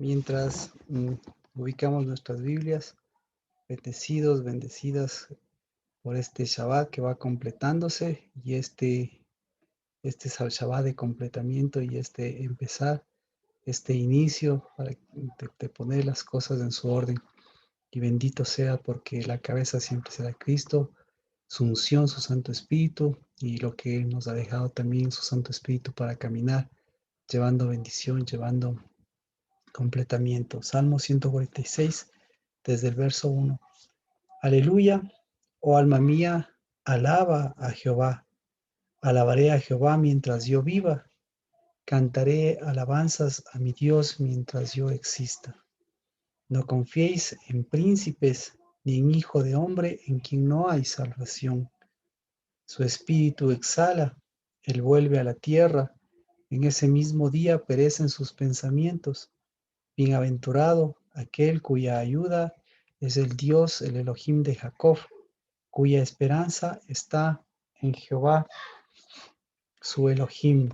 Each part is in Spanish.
Mientras ubicamos nuestras Biblias, bendecidos, bendecidas por este Shabbat que va completándose y este es el Shabbat de completamiento y este empezar, este inicio para de poner las cosas en su orden. Y bendito sea porque la cabeza siempre será Cristo, su unción, su Santo Espíritu y lo que nos ha dejado también su Santo Espíritu para caminar, llevando bendición, llevando completamiento. Salmo 146, desde el verso 1. Aleluya, oh alma mía, alaba a Jehová. Alabaré a Jehová mientras yo viva. Cantaré alabanzas a mi Dios mientras yo exista. No confiéis en príncipes, ni en hijo de hombre en quien no hay salvación. Su espíritu exhala, él vuelve a la tierra. En ese mismo día perecen sus pensamientos. Bienaventurado aquel cuya ayuda es el Dios, el Elohim de Jacob, cuya esperanza está en Jehová, su Elohim,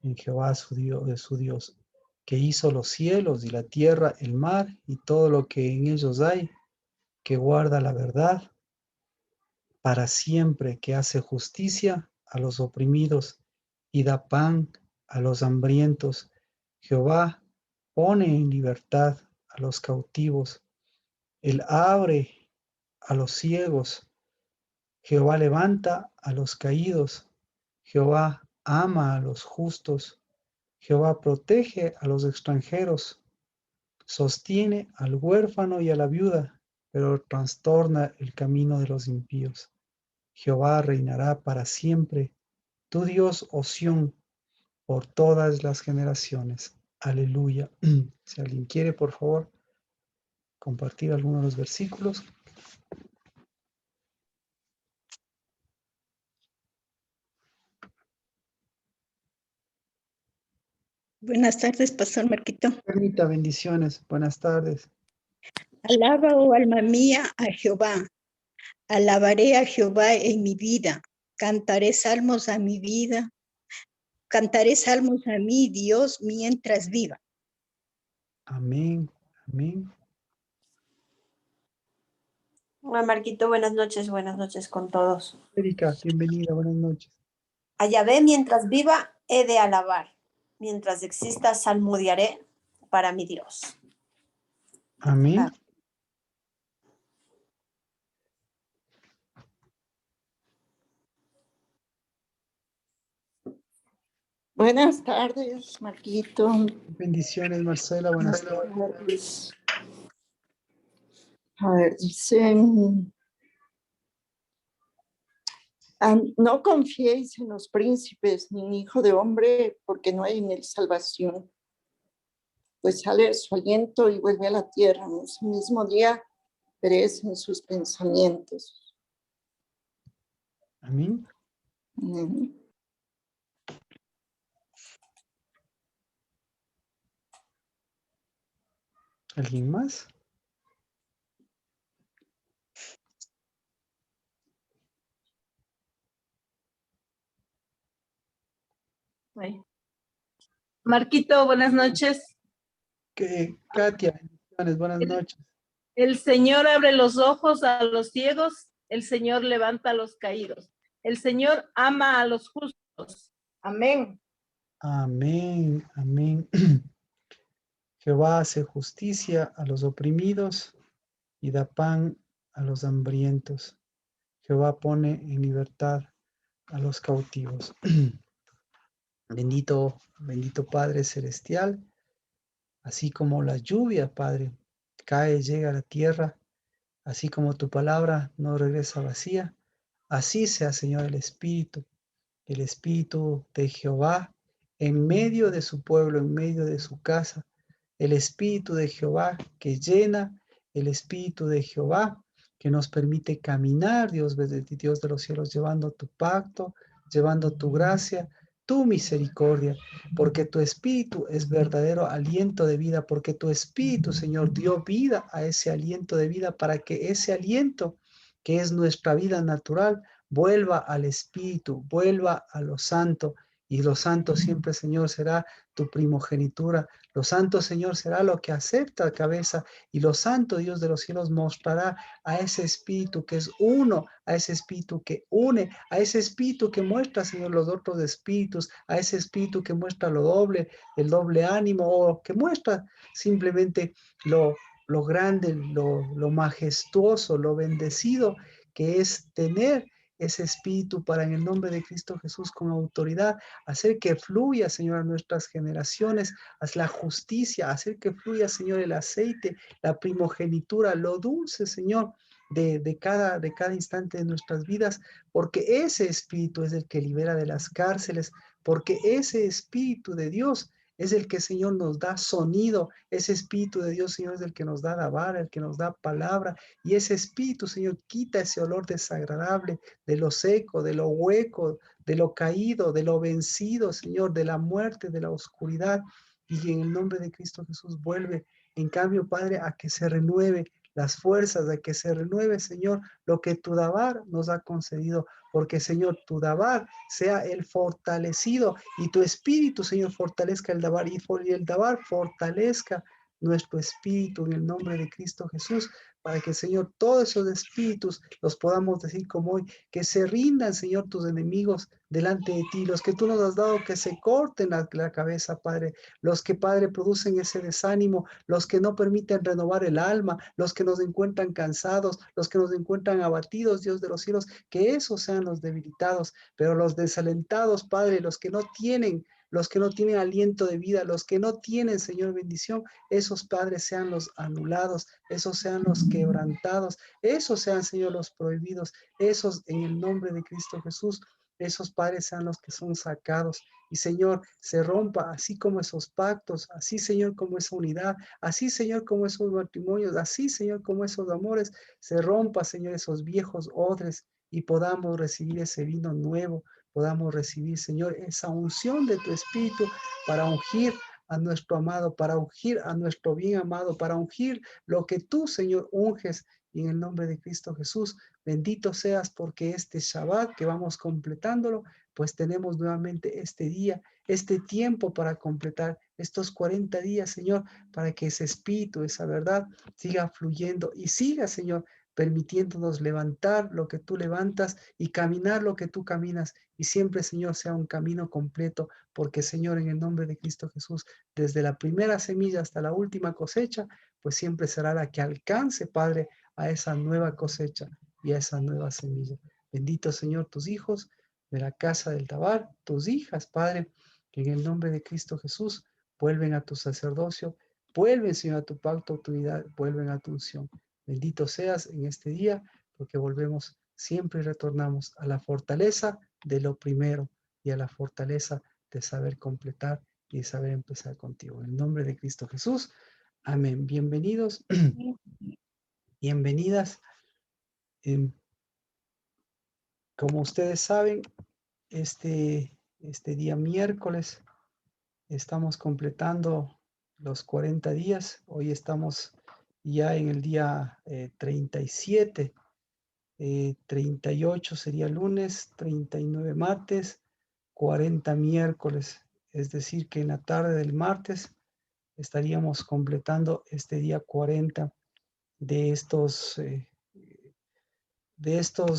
en Jehová su Dios, que hizo los cielos y la tierra, el mar y todo lo que en ellos hay, que guarda la verdad para siempre, que hace justicia a los oprimidos y da pan a los hambrientos. Jehová pone en libertad a los cautivos. Él abre a los ciegos. Jehová levanta a los caídos. Jehová ama a los justos. Jehová protege a los extranjeros. Sostiene al huérfano y a la viuda, pero trastorna el camino de los impíos. Jehová reinará para siempre. Tu Dios, oh Sión, por todas las generaciones. Aleluya. Si alguien quiere, por favor, compartir algunos de los versículos. Buenas tardes, Pastor Marquito. Permita, bendiciones. Buenas tardes. Alaba, oh alma mía, a Jehová. Alabaré a Jehová en mi vida. Cantaré salmos a mi vida. Cantaré salmos a mi Dios mientras viva. Amén. Amén. Hola Marquito, buenas noches con todos. Erika, bienvenida, buenas noches. A Yahvé mientras viva he de alabar, mientras exista salmodiaré para mi Dios. Amén. Buenas tardes, Marquito. Bendiciones, Marcela, buenas tardes. A ver, dice, no confiéis en los príncipes ni en hijo de hombre, porque no hay en él salvación. Pues sale su aliento y vuelve a la tierra. En ese mismo día perecen sus pensamientos. Amén. ¿Alguien más? Marquito, buenas noches. Katia, bendiciones, buenas noches. El Señor abre los ojos a los ciegos, el Señor levanta a los caídos. El Señor ama a los justos. Amén. Amén, amén. Jehová hace justicia a los oprimidos y da pan a los hambrientos. Jehová pone en libertad a los cautivos. Bendito, bendito Padre Celestial, así como la lluvia, Padre, cae, llega a la tierra, así como tu palabra no regresa vacía, así sea, Señor, el Espíritu de Jehová en medio de su pueblo, en medio de su casa, el Espíritu de Jehová que llena, el Espíritu de Jehová que nos permite caminar, Dios de los cielos, llevando tu pacto, llevando tu gracia, tu misericordia, porque tu Espíritu es verdadero aliento de vida, porque tu Espíritu, Señor, dio vida a ese aliento de vida para que ese aliento, que es nuestra vida natural, vuelva al Espíritu, vuelva a lo santo Y lo santo siempre, Señor, será tu primogenitura. Lo santo, Señor, será lo que acepta cabeza. Y lo santo, Dios de los cielos, mostrará a ese espíritu que es uno, a ese espíritu que une, a ese espíritu que muestra, Señor, los otros espíritus, a ese espíritu que muestra lo doble, el doble ánimo, o que muestra simplemente lo grande, lo majestuoso, lo bendecido que es tener ese espíritu para, en el nombre de Cristo Jesús, con autoridad, hacer que fluya, Señor, a nuestras generaciones, haz la justicia, hacer que fluya, Señor, el aceite, la primogenitura, lo dulce, Señor, de cada instante de nuestras vidas, porque ese espíritu es el que libera de las cárceles, porque ese espíritu de Dios es el que, Señor, nos da sonido. Ese espíritu de Dios, Señor, es el que nos da la vara, el que nos da palabra. Y ese espíritu, Señor, quita ese olor desagradable de lo seco, de lo hueco, de lo caído, de lo vencido, Señor, de la muerte, de la oscuridad. Y en el nombre de Cristo Jesús vuelve, en cambio, Padre, a que se renueve las fuerzas, a que se renueve, Señor, lo que tu Dabar nos ha concedido, porque, Señor, tu Dabar sea el fortalecido y tu espíritu, Señor, fortalezca el Dabar y el Dabar fortalezca nuestro espíritu en el nombre de Cristo Jesús, para que, Señor, todos esos espíritus los podamos decir como hoy, que se rindan, Señor, tus enemigos delante de ti, los que tú nos has dado, que se corten la cabeza, Padre, los que, Padre, producen ese desánimo, los que no permiten renovar el alma, los que nos encuentran cansados, los que nos encuentran abatidos, Dios de los cielos, que esos sean los debilitados, pero los desalentados, Padre, los que no tienen aliento de vida, los que no tienen, Señor, bendición, esos, Padres, sean los anulados, esos sean los quebrantados, esos sean, Señor, los prohibidos, esos en el nombre de Cristo Jesús, esos, Padres, sean los que son sacados. Y, Señor, se rompa así como esos pactos, así, Señor, como esa unidad, así, Señor, como esos matrimonios, así, Señor, como esos amores, se rompa, Señor, esos viejos odres y podamos recibir ese vino nuevo, podamos recibir, Señor, esa unción de tu Espíritu para ungir a nuestro amado, para ungir a nuestro bien amado, para ungir lo que tú, Señor, unges. Y en el nombre de Cristo Jesús, bendito seas, porque este Shabbat que vamos completándolo, pues tenemos nuevamente este día, este tiempo para completar estos 40 días, Señor, para que ese espíritu, esa verdad siga fluyendo y siga, Señor, permitiéndonos levantar lo que tú levantas y caminar lo que tú caminas. Y siempre, Señor, sea un camino completo, porque, Señor, en el nombre de Cristo Jesús, desde la primera semilla hasta la última cosecha, pues siempre será la que alcance, Padre, a esa nueva cosecha y a esa nueva semilla. Bendito, Señor, tus hijos de la casa del Dabar, tus hijas, Padre, que en el nombre de Cristo Jesús vuelven a tu sacerdocio, vuelven, Señor, a tu pacto, autoridad, vuelven a tu unción. Bendito seas en este día, porque volvemos siempre y retornamos a la fortaleza de lo primero y a la fortaleza de saber completar y de saber empezar contigo. En el nombre de Cristo Jesús. Amén. Bienvenidos, bienvenidas. Como ustedes saben, este día miércoles estamos completando los 40 días. Hoy estamos ya en el día 37. 38 sería lunes, 39 martes, 40 miércoles. Es decir, que en la tarde del martes estaríamos completando este día 40 de estos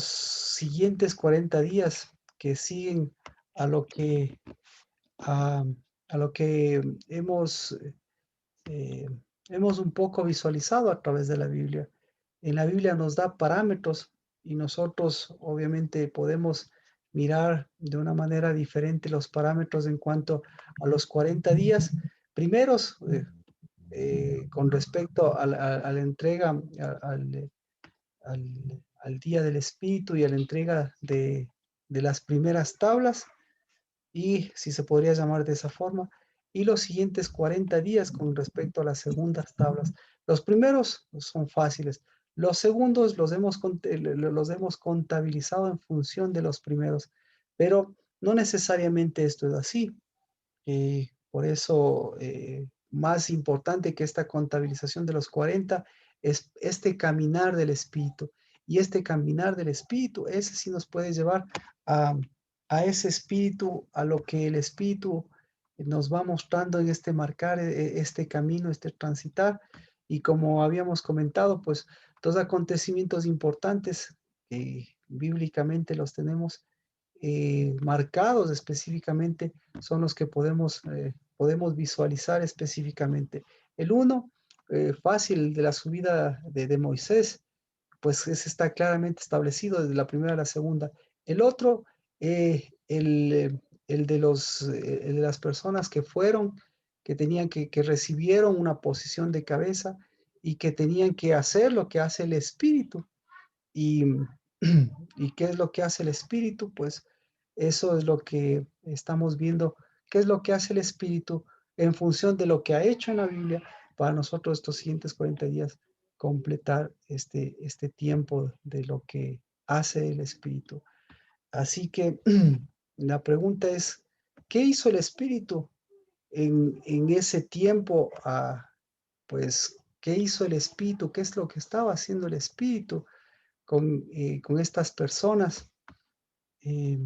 siguientes 40 días que siguen a lo que, a lo que hemos un poco visualizado a través de la Biblia. En la Biblia nos da parámetros y nosotros obviamente podemos mirar de una manera diferente los parámetros en cuanto a los 40 días primeros con respecto a la entrega al día del Espíritu y a la entrega de las primeras tablas, y si se podría llamar de esa forma, y los siguientes 40 días con respecto a las segundas tablas. Los primeros son fáciles, los segundos los hemos contabilizado en función de los primeros, pero no necesariamente esto es así. Por eso, más importante que esta contabilización de los 40 es este caminar del Espíritu. Y este caminar del Espíritu, ese sí nos puede llevar a ese espíritu, a lo que el espíritu nos va mostrando en este marcar, este camino, este transitar. Y como habíamos comentado, pues dos acontecimientos importantes que bíblicamente los tenemos marcados específicamente son los que podemos visualizar específicamente. El uno, fácil, de la subida de Moisés, pues ese está claramente establecido desde la primera a la segunda. El otro, el de las personas que fueron, que tenían que recibieron una posición de cabeza y que tenían que hacer lo que hace el Espíritu. Y, ¿Y qué es lo que hace el Espíritu? Pues eso es lo que estamos viendo. ¿Qué es lo que hace el Espíritu en función de lo que ha hecho en la Biblia para nosotros estos siguientes 40 días? Completar este tiempo de lo que hace el Espíritu. Así que la pregunta es, ¿qué hizo el Espíritu en ese tiempo? Pues, ¿qué hizo el Espíritu? ¿Qué es lo que estaba haciendo el Espíritu con estas personas eh,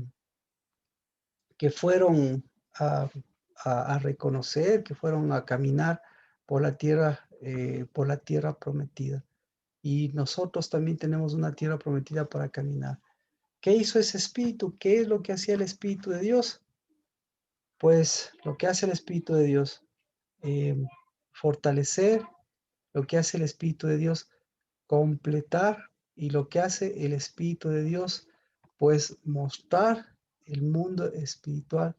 que fueron a, a reconocer, que fueron a caminar por la tierra prometida? Y nosotros también tenemos una tierra prometida para caminar. ¿Qué hizo ese espíritu? ¿Qué es lo que hacía el Espíritu de Dios? Pues lo que hace el Espíritu de Dios, eh, fortalecer, lo que hace el Espíritu de Dios, completar, y lo que hace el Espíritu de Dios, pues mostrar el mundo espiritual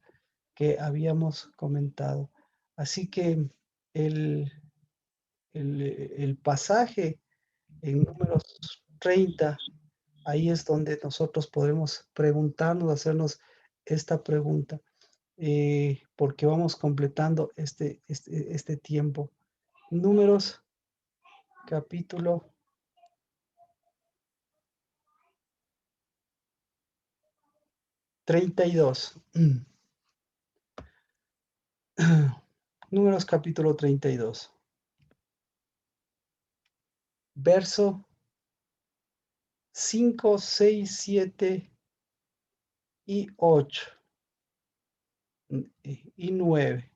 que habíamos comentado. Así que el, el pasaje en Números 30, ahí es donde nosotros podemos preguntarnos, hacernos esta pregunta, porque vamos completando este tiempo. Números, capítulo 32. Números, capítulo 32. Verso 5, 6, 7 y 8 y 9.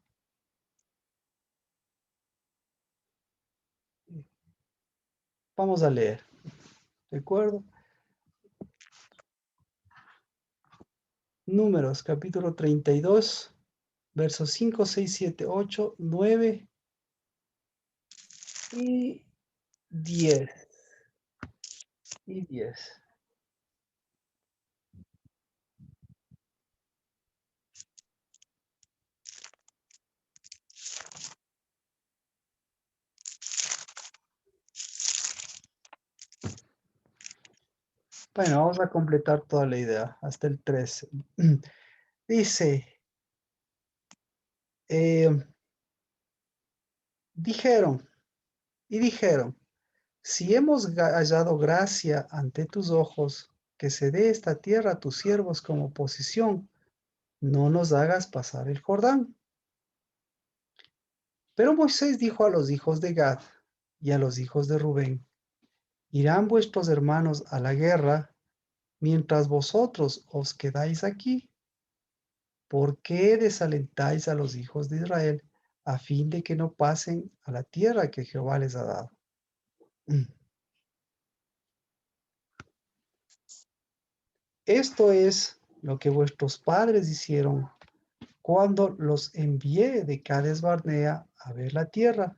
Vamos a leer, ¿de acuerdo? Números, capítulo 32, versos 5, 6, 7, 8, 9 y 10. Y 10. Bueno, vamos a completar toda la idea hasta el 13. Dice, dijeron, si hemos hallado gracia ante tus ojos, que se dé esta tierra a tus siervos como posesión, no nos hagas pasar el Jordán. Pero Moisés dijo a los hijos de Gad y a los hijos de Rubén, irán vuestros hermanos a la guerra, mientras vosotros os quedáis aquí. ¿Por qué desalentáis a los hijos de Israel a fin de que no pasen a la tierra que Jehová les ha dado? Esto es lo que vuestros padres hicieron cuando los envié de Cades Barnea a ver la tierra.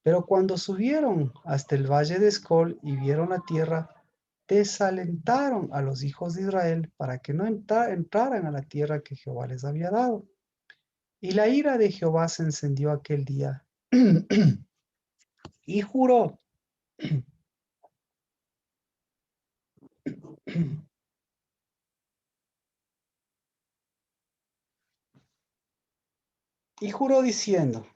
Pero cuando subieron hasta el valle de Escol y vieron la tierra, desalentaron a los hijos de Israel para que no entraran a la tierra que Jehová les había dado. Y la ira de Jehová se encendió aquel día y juró diciendo,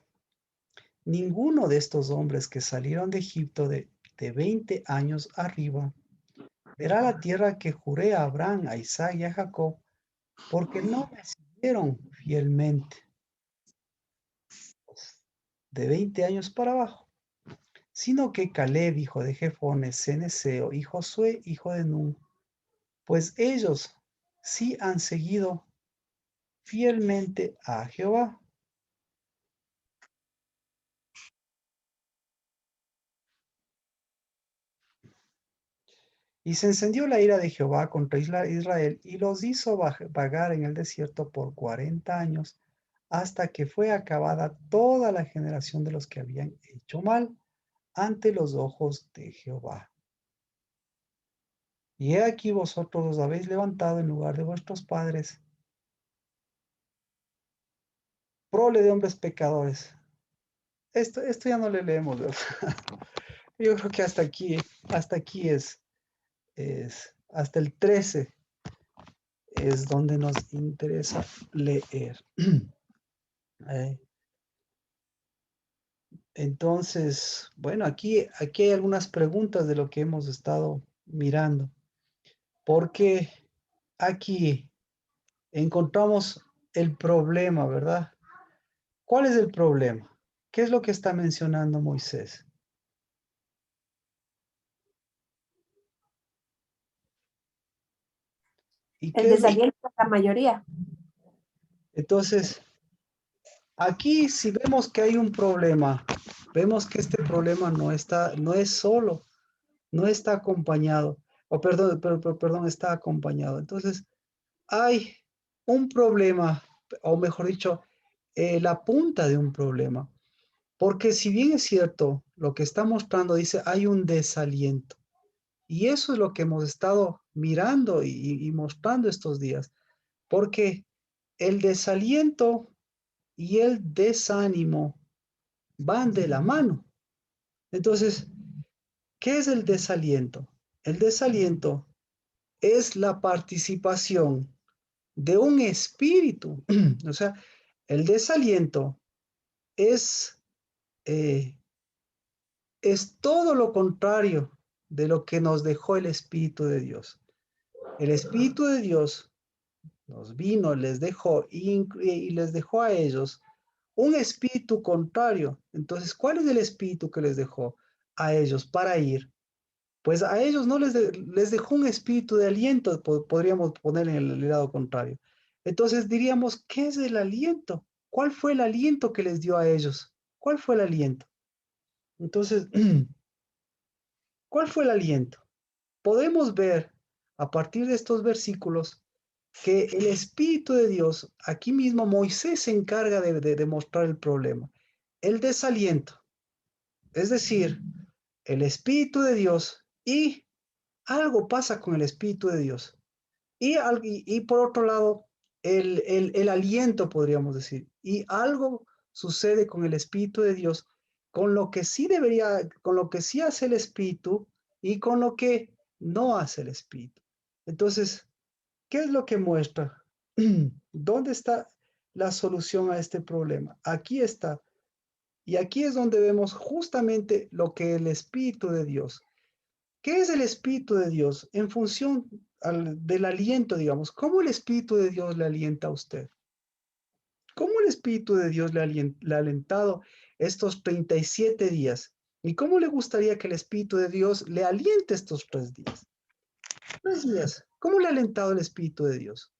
ninguno de estos hombres que salieron de Egipto de 20 años arriba verá la tierra que juré a Abraham, a Isaac y a Jacob, porque no me siguieron fielmente. De 20 años para abajo, sino que Caleb, hijo de Jefone, Ceneseo, y Josué, hijo de Nun, pues ellos si han seguido fielmente a Jehová. Y se encendió la ira de Jehová contra Israel y los hizo vagar en el desierto por 40 años, hasta que fue acabada toda la generación de los que habían hecho mal ante los ojos de Jehová. Y he aquí vosotros os habéis levantado en lugar de vuestros padres, prole de hombres pecadores. Esto ya no le leemos, ¿verdad? Yo creo que hasta aquí es hasta el 13 es donde nos interesa leer. Entonces, bueno, aquí hay algunas preguntas de lo que hemos estado mirando, porque aquí encontramos el problema, ¿verdad? ¿Cuál es el problema? ¿Qué es lo que está mencionando Moisés? ¿Y El qué es? desaliento de la mayoría. Entonces, aquí si vemos que hay un problema, vemos que este problema no es solo, no está acompañado, o perdón, está acompañado. Entonces, hay un problema, o mejor dicho, la punta de un problema. Porque si bien es cierto, lo que está mostrando dice, hay un desaliento. Y eso es lo que hemos estado mirando y mostrando estos días. Porque el desaliento y el desánimo van de la mano. Entonces, ¿qué es el desaliento? El desaliento es la participación de un espíritu. O sea, el desaliento es, eh, es todo lo contrario de lo que nos dejó el Espíritu de Dios. El Espíritu de Dios nos vino, les dejó y les dejó a ellos un espíritu contrario. Entonces, ¿cuál es el espíritu que les dejó a ellos para ir? Pues a ellos no les dejó un espíritu de aliento, podríamos poner en el lado contrario. Entonces diríamos, ¿qué es el aliento? ¿Cuál fue el aliento que les dio a ellos? ¿Cuál fue el aliento? Entonces, ¿cuál fue el aliento? Podemos ver a partir de estos versículos que el Espíritu de Dios, aquí mismo Moisés se encarga de demostrar el problema, el desaliento, es decir, el Espíritu de Dios y algo pasa con el Espíritu de Dios. Y por otro lado, el aliento, podríamos decir, y algo sucede con el Espíritu de Dios, con lo que sí debería, con lo que sí hace el Espíritu y con lo que no hace el Espíritu. Entonces, ¿qué es lo que muestra? ¿Dónde está la solución a este problema? Aquí está. Y aquí es donde vemos justamente lo que el Espíritu de Dios. ¿Qué es el Espíritu de Dios? En función del aliento, digamos. ¿Cómo el Espíritu de Dios le alienta a usted? ¿Cómo el Espíritu de Dios le ha alentado estos 37 días? ¿Y cómo le gustaría que el Espíritu de Dios le aliente estos 3 días? 3 días. ¿Cómo le ha alentado el Espíritu de Dios?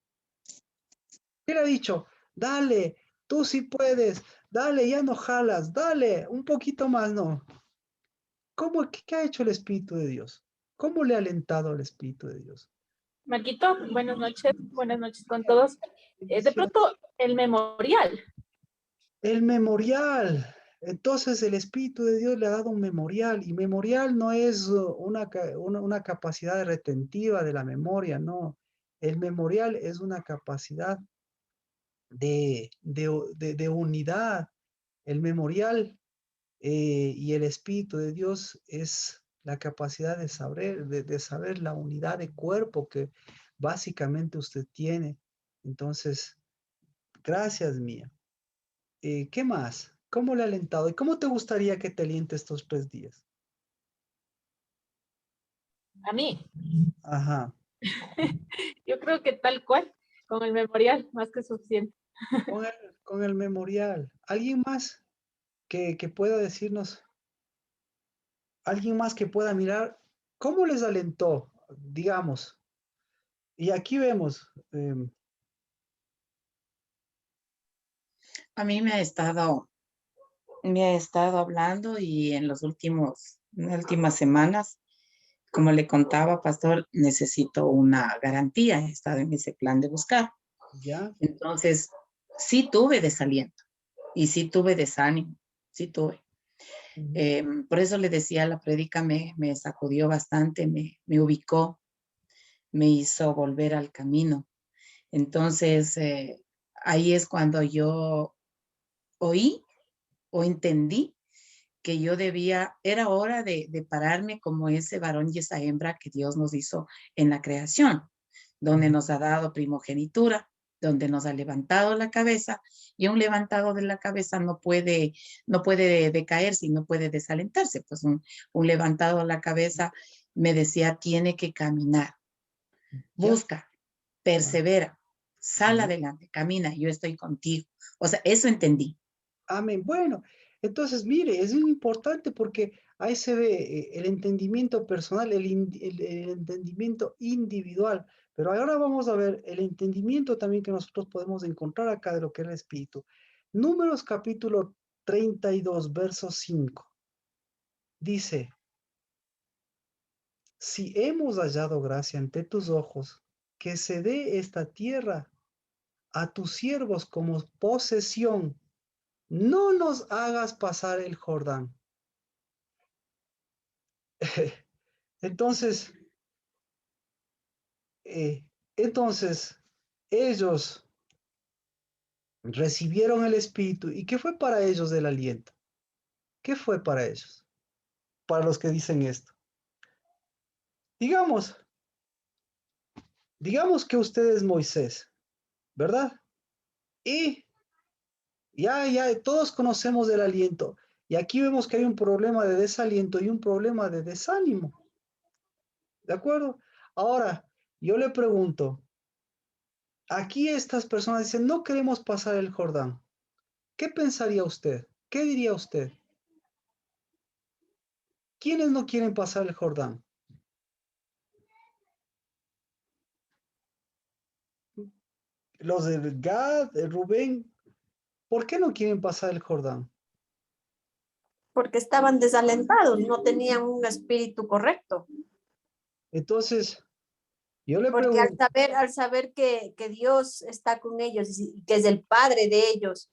¿Qué le ha dicho? Dale, tú sí puedes. Dale, ya no jalas. Dale, un poquito más, no. ¿Qué ha hecho el Espíritu de Dios? ¿Cómo le ha alentado al Espíritu de Dios? Marquito, buenas noches con todos. De pronto, el memorial. El memorial. Entonces el Espíritu de Dios le ha dado un memorial y memorial no es una capacidad retentiva de la memoria, no. El memorial es una capacidad de unidad. El memorial y el Espíritu de Dios es la capacidad de saber la unidad de cuerpo que básicamente usted tiene. Entonces, gracias mía. ¿Qué más? ¿Cómo le ha alentado? ¿Y cómo te gustaría que te aliente estos 3 días? A mí, Ajá. yo creo que tal cual, con el memorial, más que suficiente. Con el memorial. ¿Alguien más que pueda decirnos? ¿Alguien más que pueda mirar cómo les alentó? Digamos, Y aquí vemos, A mí me ha estado hablando y en las últimas semanas, como le contaba, pastor, necesito una garantía. He estado en ese plan de buscar. ya, Entonces, sí tuve desaliento y sí tuve desánimo, sí tuve. Por eso le decía, la prédica me sacudió bastante, me ubicó, me hizo volver al camino. Entonces, ahí es cuando yo oí o entendí que yo era hora de pararme como ese varón y esa hembra que Dios nos hizo en la creación, donde nos ha dado primogenitura, donde nos ha levantado la cabeza, y un levantado de la cabeza no puede decaerse y no puede desalentarse. Pues un levantado de la cabeza me decía, tiene que caminar, ya, busca, persevera, sal ya. adelante, camina, yo estoy contigo. O sea, eso entendí. Amén. Bueno, entonces mire, es muy importante porque ahí se ve el entendimiento personal, el entendimiento individual. Pero ahora vamos a ver el entendimiento también que nosotros podemos encontrar acá de lo que es el Espíritu. Números capítulo 32, verso 5. Dice, si hemos hallado gracia ante tus ojos, que se dé esta tierra a tus siervos como posesión, no nos hagas pasar el Jordán. Entonces, eh, entonces, ellos recibieron el Espíritu. ¿Y qué fue para ellos el aliento? ¿Qué fue para ellos? Para los que dicen esto. Digamos, digamos que usted es Moisés, ¿verdad? Y ya todos conocemos el aliento. Y aquí vemos que hay un problema de desaliento y un problema de desánimo. ¿De acuerdo? Ahora, yo le pregunto, aquí estas personas dicen, no queremos pasar el Jordán. ¿Qué pensaría usted? ¿Qué diría usted? ¿Quiénes no quieren pasar el Jordán? Los de Gad, de Rubén. ¿Por qué no quieren pasar el Jordán? Porque estaban desalentados, no tenían un espíritu correcto. Entonces, yo le Porque pregunto, al saber que Dios está con ellos y que es el Padre de ellos,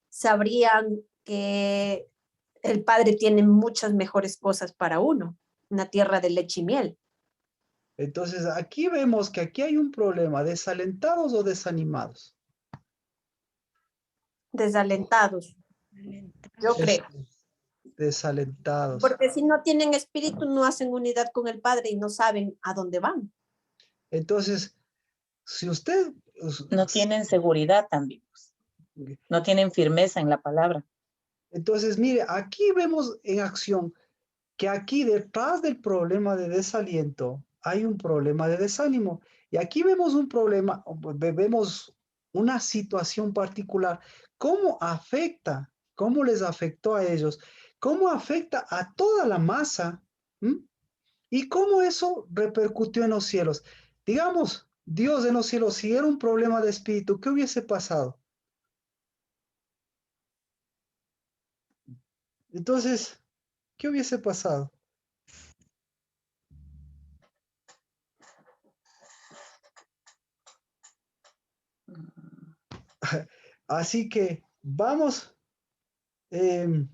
sabrían que el Padre tiene muchas mejores cosas para uno, una tierra de leche y miel. entonces aquí vemos que aquí hay un problema, desalentados o desanimados. Desalentados, yo Des- creo. Desalentados. Porque si no tienen espíritu, no hacen unidad con el Padre y no saben a dónde van. Entonces, si usted, No tienen seguridad también, pues. No tienen firmeza en la palabra. entonces mire, aquí vemos en acción que aquí detrás del problema de desaliento hay un problema de desánimo. Y aquí vemos un problema, vemos una situación particular. ¿Cómo afecta? ¿Cómo les afectó a ellos? ¿Cómo afecta a toda la masa? ¿Mm? ¿Y cómo eso repercutió en los cielos? Digamos, Dios en los cielos, si era un problema de espíritu, ¿qué hubiese pasado? Entonces, ¿qué hubiese pasado? Así que vamos, eh,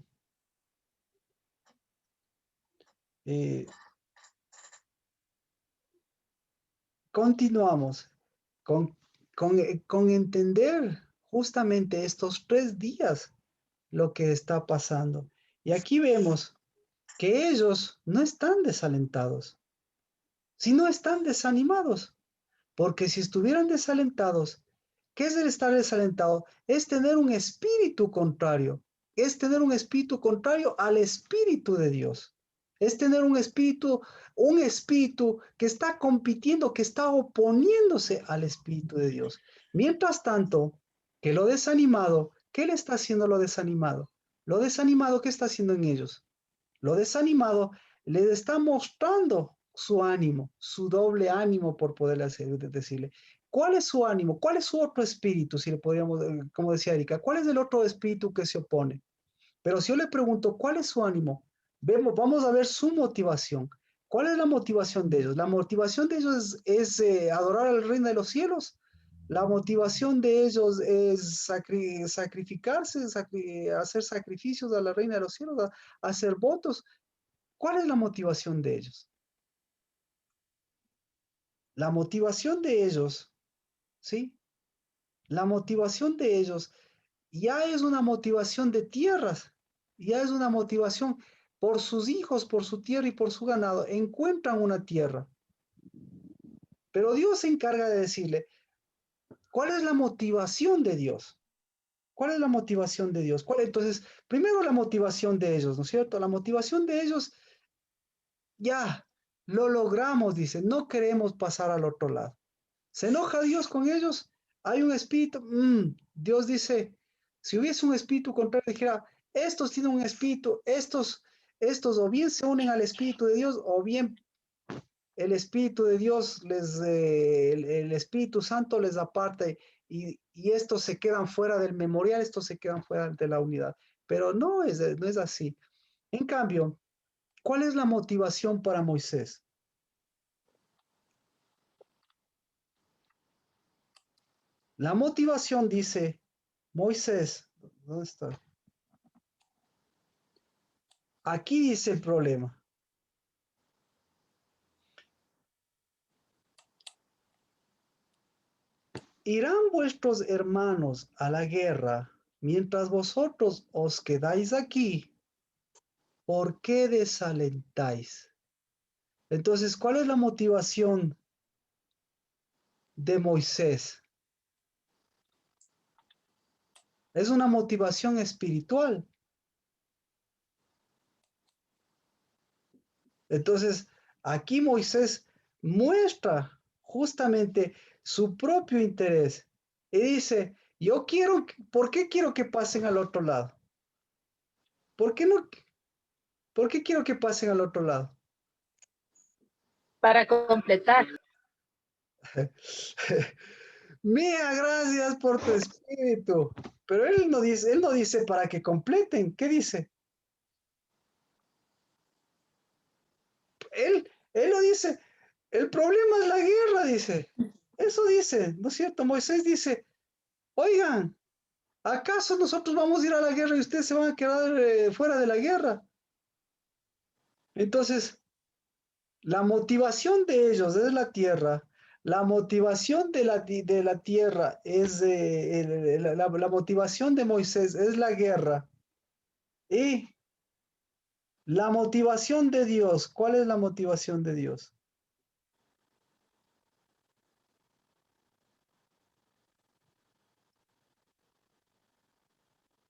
eh, continuamos con entender justamente estos 3 días lo que está pasando. Y aquí vemos que ellos no están desalentados, sino están desanimados, porque si estuvieran desalentados, ¿qué es el estar desalentado? Es tener un espíritu contrario, es tener un espíritu contrario al espíritu de Dios. Es tener un espíritu que está compitiendo, que está oponiéndose al espíritu de Dios. Mientras tanto, que lo desanimado, ¿qué le está haciendo lo desanimado? Lo desanimado, ¿qué está haciendo en ellos? Lo desanimado les está mostrando su ánimo, su doble ánimo, por poderle decirle. ¿Cuál es su ánimo? ¿Cuál es su otro espíritu? Si le podríamos, como decía Erika, ¿cuál es el otro espíritu que se opone? Pero si yo le pregunto, ¿cuál es su ánimo? Vamos a ver su motivación. ¿Cuál es la motivación de ellos? La motivación de ellos es adorar al Reino de los Cielos. La motivación de ellos es sacrificarse, hacer sacrificios a la Reina de los Cielos, hacer votos. ¿Cuál es la motivación de ellos? La motivación de ellos, ¿sí? La motivación de ellos ya es una motivación de tierras, ya es una motivación por sus hijos, por su tierra y por su ganado. Encuentran una tierra. Pero Dios se encarga de decirle, ¿cuál es la motivación de Dios? ¿Cuál es la motivación de Dios? Entonces, primero la motivación de ellos, ¿no es cierto? La motivación de ellos, ya, lo logramos, dice, no queremos pasar al otro lado. ¿Se enoja Dios con ellos? Hay un espíritu. Dios dice, si hubiese un espíritu contrario, dijera, estos tienen un espíritu, estos o bien se unen al espíritu de Dios, o bien el espíritu de Dios, el Espíritu Santo les aparta y estos se quedan fuera del memorial, estos se quedan fuera de la unidad. Pero no es así. En cambio, ¿cuál es la motivación para Moisés? La motivación dice, Moisés, ¿dónde está? Aquí dice el problema. ¿Irán vuestros hermanos a la guerra mientras vosotros os quedáis aquí? ¿Por qué desalentáis? Entonces, ¿cuál es la motivación de Moisés? Es una motivación espiritual. Entonces, aquí Moisés muestra justamente su propio interés y dice, ¿por qué quiero que pasen al otro lado? ¿Por qué no? ¿Por qué quiero que pasen al otro lado? Para completar. Mía, gracias por tu espíritu. Pero él no dice para que completen. ¿Qué dice? Él lo dice. El problema es la guerra, dice. Eso dice, ¿no es cierto? Moisés dice, oigan, ¿acaso nosotros vamos a ir a la guerra y ustedes se van a quedar fuera de la guerra? Entonces, la motivación de ellos es la tierra. La motivación de la tierra es, la motivación de Moisés es la guerra. Y la motivación de Dios, ¿cuál es la motivación de Dios?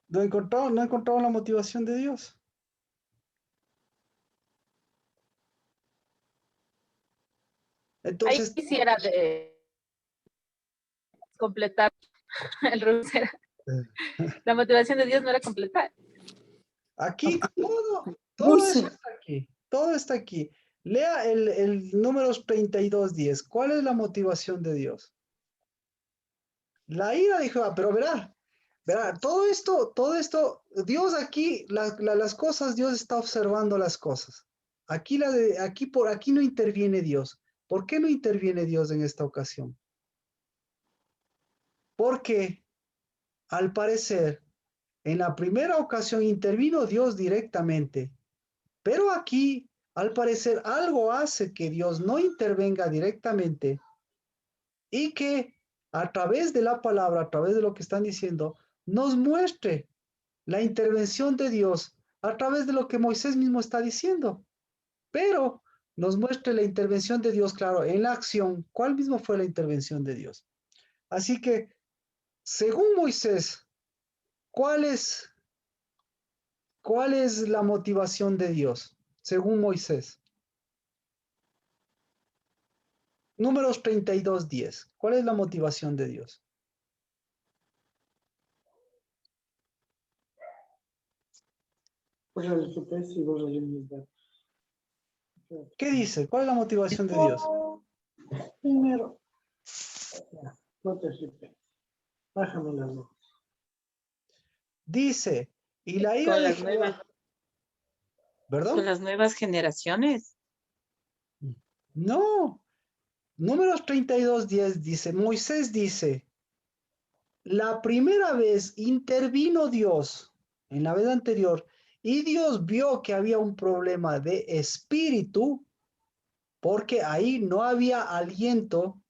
¿No encontraron la motivación de Dios? Ahí Entonces, quisiera completar el Rusera. La motivación de Dios no era completar. aquí todo eso Dulce. está aquí. Todo está aquí. Lea el números 32:10. ¿Cuál es la motivación de Dios? La ira dijo, pero verá, todo esto, Dios aquí, las cosas, Dios está observando las cosas. Aquí no interviene Dios. ¿Por qué no interviene Dios en esta ocasión? Porque, al parecer, en la primera ocasión intervino Dios directamente, pero aquí, al parecer, algo hace que Dios no intervenga directamente y que a través de la palabra, a través de lo que están diciendo, nos muestre la intervención de Dios a través de lo que Moisés mismo está diciendo, pero nos muestre la intervención de Dios, claro, en la acción. ¿Cuál mismo fue la intervención de Dios? Así que, según Moisés, ¿cuál es, cuál es la motivación de Dios? Según Moisés. Números 32:10. ¿Cuál es la motivación de Dios? Pues el GPS y vos rellenas datos. ¿Qué dice? ¿Cuál es la motivación de Dios? Primero, ya, no te sirve. Bájame las dos. Dice, y la ira Con de las Jehová, nuevas, con ¿perdón? las nuevas generaciones. No, Números 32:10 dice, Moisés dice, la primera vez intervino Dios en la vez anterior y Dios vio que había un problema de espíritu porque ahí no había aliento,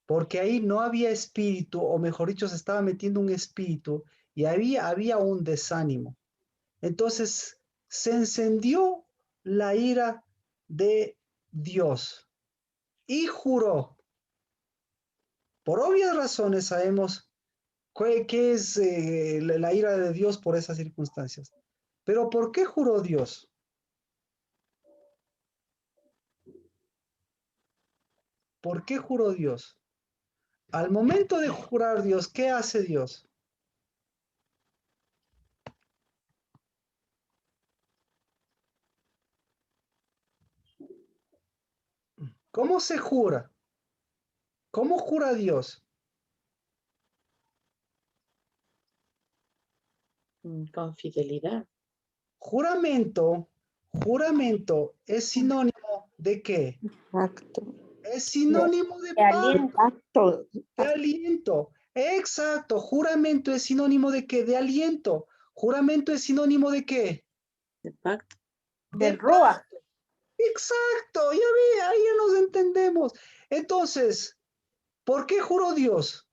porque ahí no había espíritu, o mejor dicho, se estaba metiendo un espíritu y había un desánimo. Entonces se encendió la ira de Dios y juró. Por obvias razones sabemos qué es la ira de Dios por esas circunstancias. Pero ¿por qué juró Dios? ¿Por qué juró Dios? Al momento de jurar Dios, ¿qué hace Dios? ¿Cómo se jura? ¿Cómo jura Dios? Con fidelidad. Juramento es sinónimo ¿de qué? Acto. Es sinónimo de De pacto, aliento. Acto. de aliento. Exacto, juramento es sinónimo ¿de qué? De aliento. Juramento es sinónimo ¿de qué? De pacto. De Del Rúa. Exacto, ya ve, ahí ya nos entendemos. Entonces, ¿por qué juró Dios?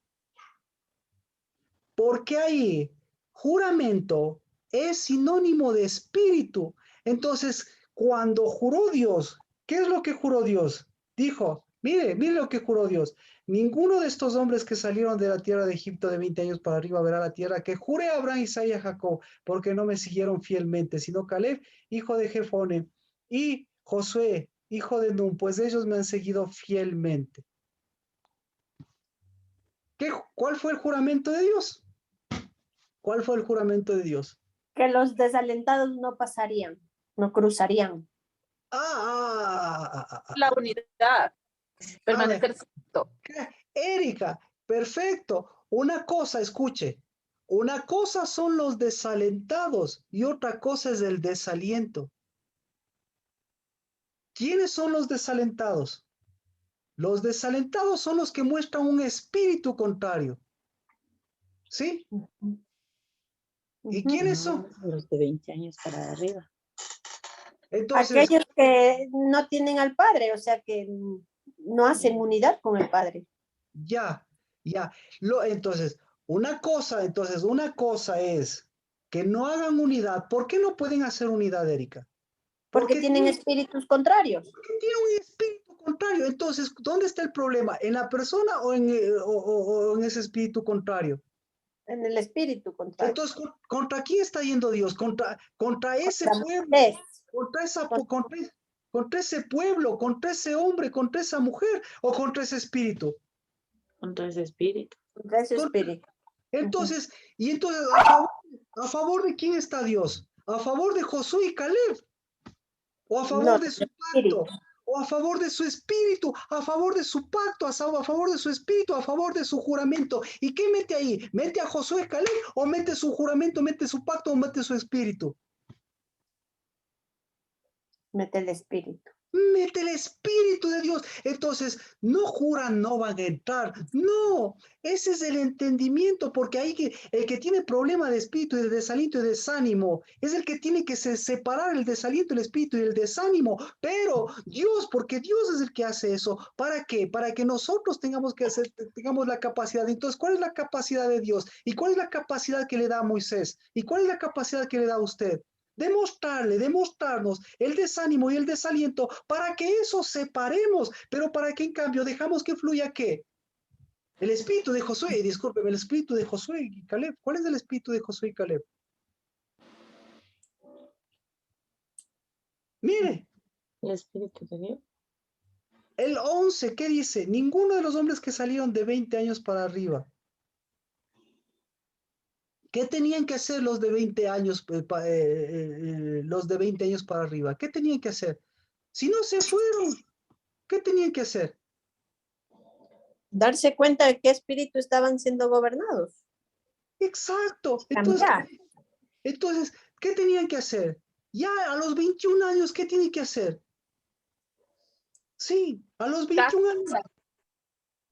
Porque ahí juramento es sinónimo de espíritu. Entonces, cuando juró Dios, ¿qué es lo que juró Dios? Dijo, mire lo que juró Dios. Ninguno de estos hombres que salieron de la tierra de Egipto de 20 años para arriba verá la tierra que juré a Abraham, Isaac y a Jacob, porque no me siguieron fielmente, sino Caleb, hijo de Jefone, y Josué, hijo de Nun, pues ellos me han seguido fielmente. ¿Cuál fue el juramento de Dios? ¿Cuál fue el juramento de Dios? Que los desalentados no pasarían, no cruzarían. La unidad, A ver, permanecer junto. Erika, perfecto. Una cosa, escuche, una cosa son los desalentados y otra cosa es el desaliento. ¿Quiénes son los desalentados? Los desalentados son los que muestran un espíritu contrario. ¿Sí? ¿Y quiénes son? Los de 20 años para arriba. Entonces, Aquellos que no tienen al Padre, o sea que no hacen unidad con el Padre. ya. Entonces, una cosa es que no hagan unidad. ¿Por qué no pueden hacer unidad, Erika? Porque tienen espíritus contrarios. Porque tiene un espíritu contrario. Entonces, ¿dónde está el problema? ¿En la persona o en ese espíritu contrario? En el espíritu contrario. Entonces, ¿contra quién está yendo Dios? Contra ese pueblo, Moisés, contra ese pueblo, contra ese hombre, contra esa mujer o contra ese espíritu. Contra ese espíritu. contra ese Contra- espíritu. Entonces, ¿a favor de quién está Dios? ¿A favor de Josué y Caleb? ¿O a favor No, de su espíritu. pacto? ¿O a favor de su espíritu? ¿A favor de su pacto? ¿A favor de su espíritu? ¿A favor de su juramento? ¿Y qué mete ahí? ¿Mete a Josué y Caleb? ¿O mete su juramento, mete su pacto o mete su espíritu? Mete el espíritu. Mete el espíritu de Dios. Entonces, no juran, no van a entrar. No, ese es el entendimiento, porque ahí el que tiene problema de espíritu y de desaliento y de desánimo es el que tiene que separar el desaliento, el espíritu y el desánimo. Pero Dios, porque Dios es el que hace eso. ¿Para qué? Para que nosotros tengamos la capacidad. Entonces, ¿cuál es la capacidad de Dios? ¿Y cuál es la capacidad que le da a Moisés? ¿Y cuál es la capacidad que le da a usted? Demostrarnos el desánimo y el desaliento para que eso separemos, pero para que en cambio dejamos que fluya ¿qué? El espíritu de Josué, discúlpeme, el espíritu de Josué y Caleb. ¿Cuál es el espíritu de Josué y Caleb? Mire, El espíritu de Dios. el 11, ¿qué dice? Ninguno de los hombres que salieron de 20 años para arriba. ¿Qué tenían que hacer los de 20 años, los de 20 años para arriba? ¿Qué tenían que hacer? Si no se fueron, ¿qué tenían que hacer? Darse cuenta de qué espíritu estaban siendo gobernados. Exacto. Cambiar. Entonces, ¿qué tenían que hacer? Ya a los 21 años, ¿qué tienen que hacer? Sí, a los 21 años.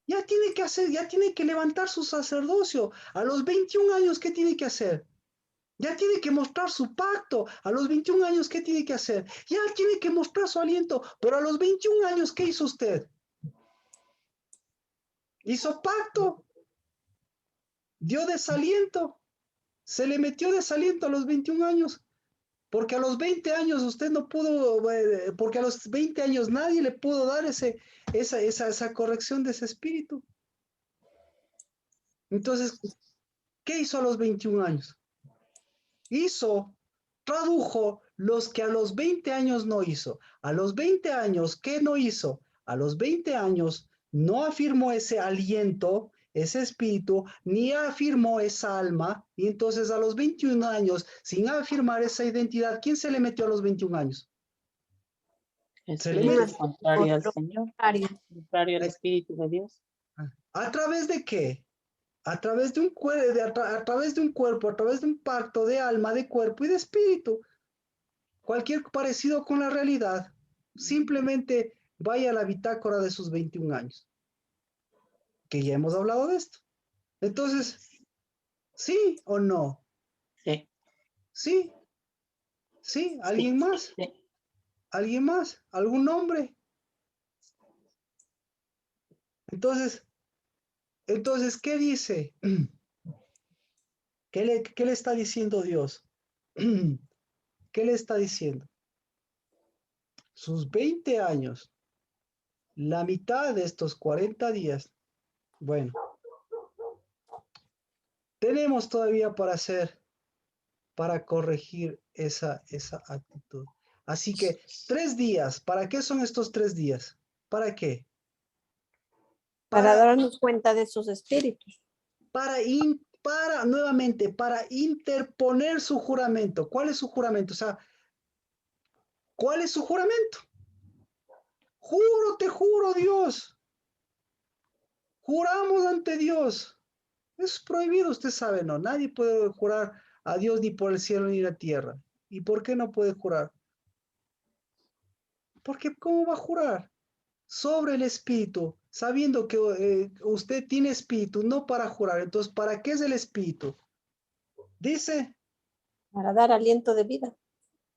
Ya tiene que hacer, ya tiene que levantar su sacerdocio. A los 21 años, ¿qué tiene que hacer? Ya tiene que mostrar su pacto. A los 21 años, ¿qué tiene que hacer? Ya tiene que mostrar su aliento. Pero a los 21 años, ¿qué hizo usted? Hizo pacto. Dio desaliento. Se le metió desaliento a los 21 años. Porque a los 20 años usted no pudo, porque a los 20 años nadie le pudo dar esa corrección de ese espíritu. Entonces, ¿qué hizo a los 21 años? Tradujo los que a los 20 años no hizo. A los 20 años, ¿qué no hizo? A los 20 años no afirmó ese aliento, ese espíritu, ni afirmó esa alma. Y entonces a los 21 años, sin afirmar esa identidad, ¿quién se le metió a los 21 años? Se le metió. Contrario al Señor, contrario al Espíritu de Dios. ¿A través de qué? A través de un a través de un cuerpo, a través de un pacto de alma, de cuerpo y de espíritu. Cualquier parecido con la realidad, simplemente vaya a la bitácora de sus 21 años, que ya hemos hablado de esto. Entonces, ¿sí o no? Sí. ¿Sí? ¿Sí? ¿Alguien más? Sí. ¿Alguien más? ¿Algún nombre? Entonces, ¿qué dice? ¿Qué le está diciendo Dios? ¿Qué le está diciendo? Sus 20 años, la mitad de estos 40 días, bueno, tenemos todavía para hacer, para corregir esa actitud. Así que 3 días, ¿para qué son estos 3 días? ¿Para qué? Para darnos cuenta de sus espíritus. Nuevamente, para interponer su juramento. ¿Cuál es su juramento? O sea, ¿cuál es su juramento? Juro, te juro, Dios. Juramos ante Dios. Es prohibido, usted sabe, ¿no? Nadie puede jurar a Dios ni por el cielo ni la tierra. ¿Y por qué no puede jurar? Porque ¿cómo va a jurar? Sobre el espíritu, sabiendo que usted tiene espíritu, no para jurar. Entonces, ¿para qué es el espíritu? Dice Para dar aliento de vida.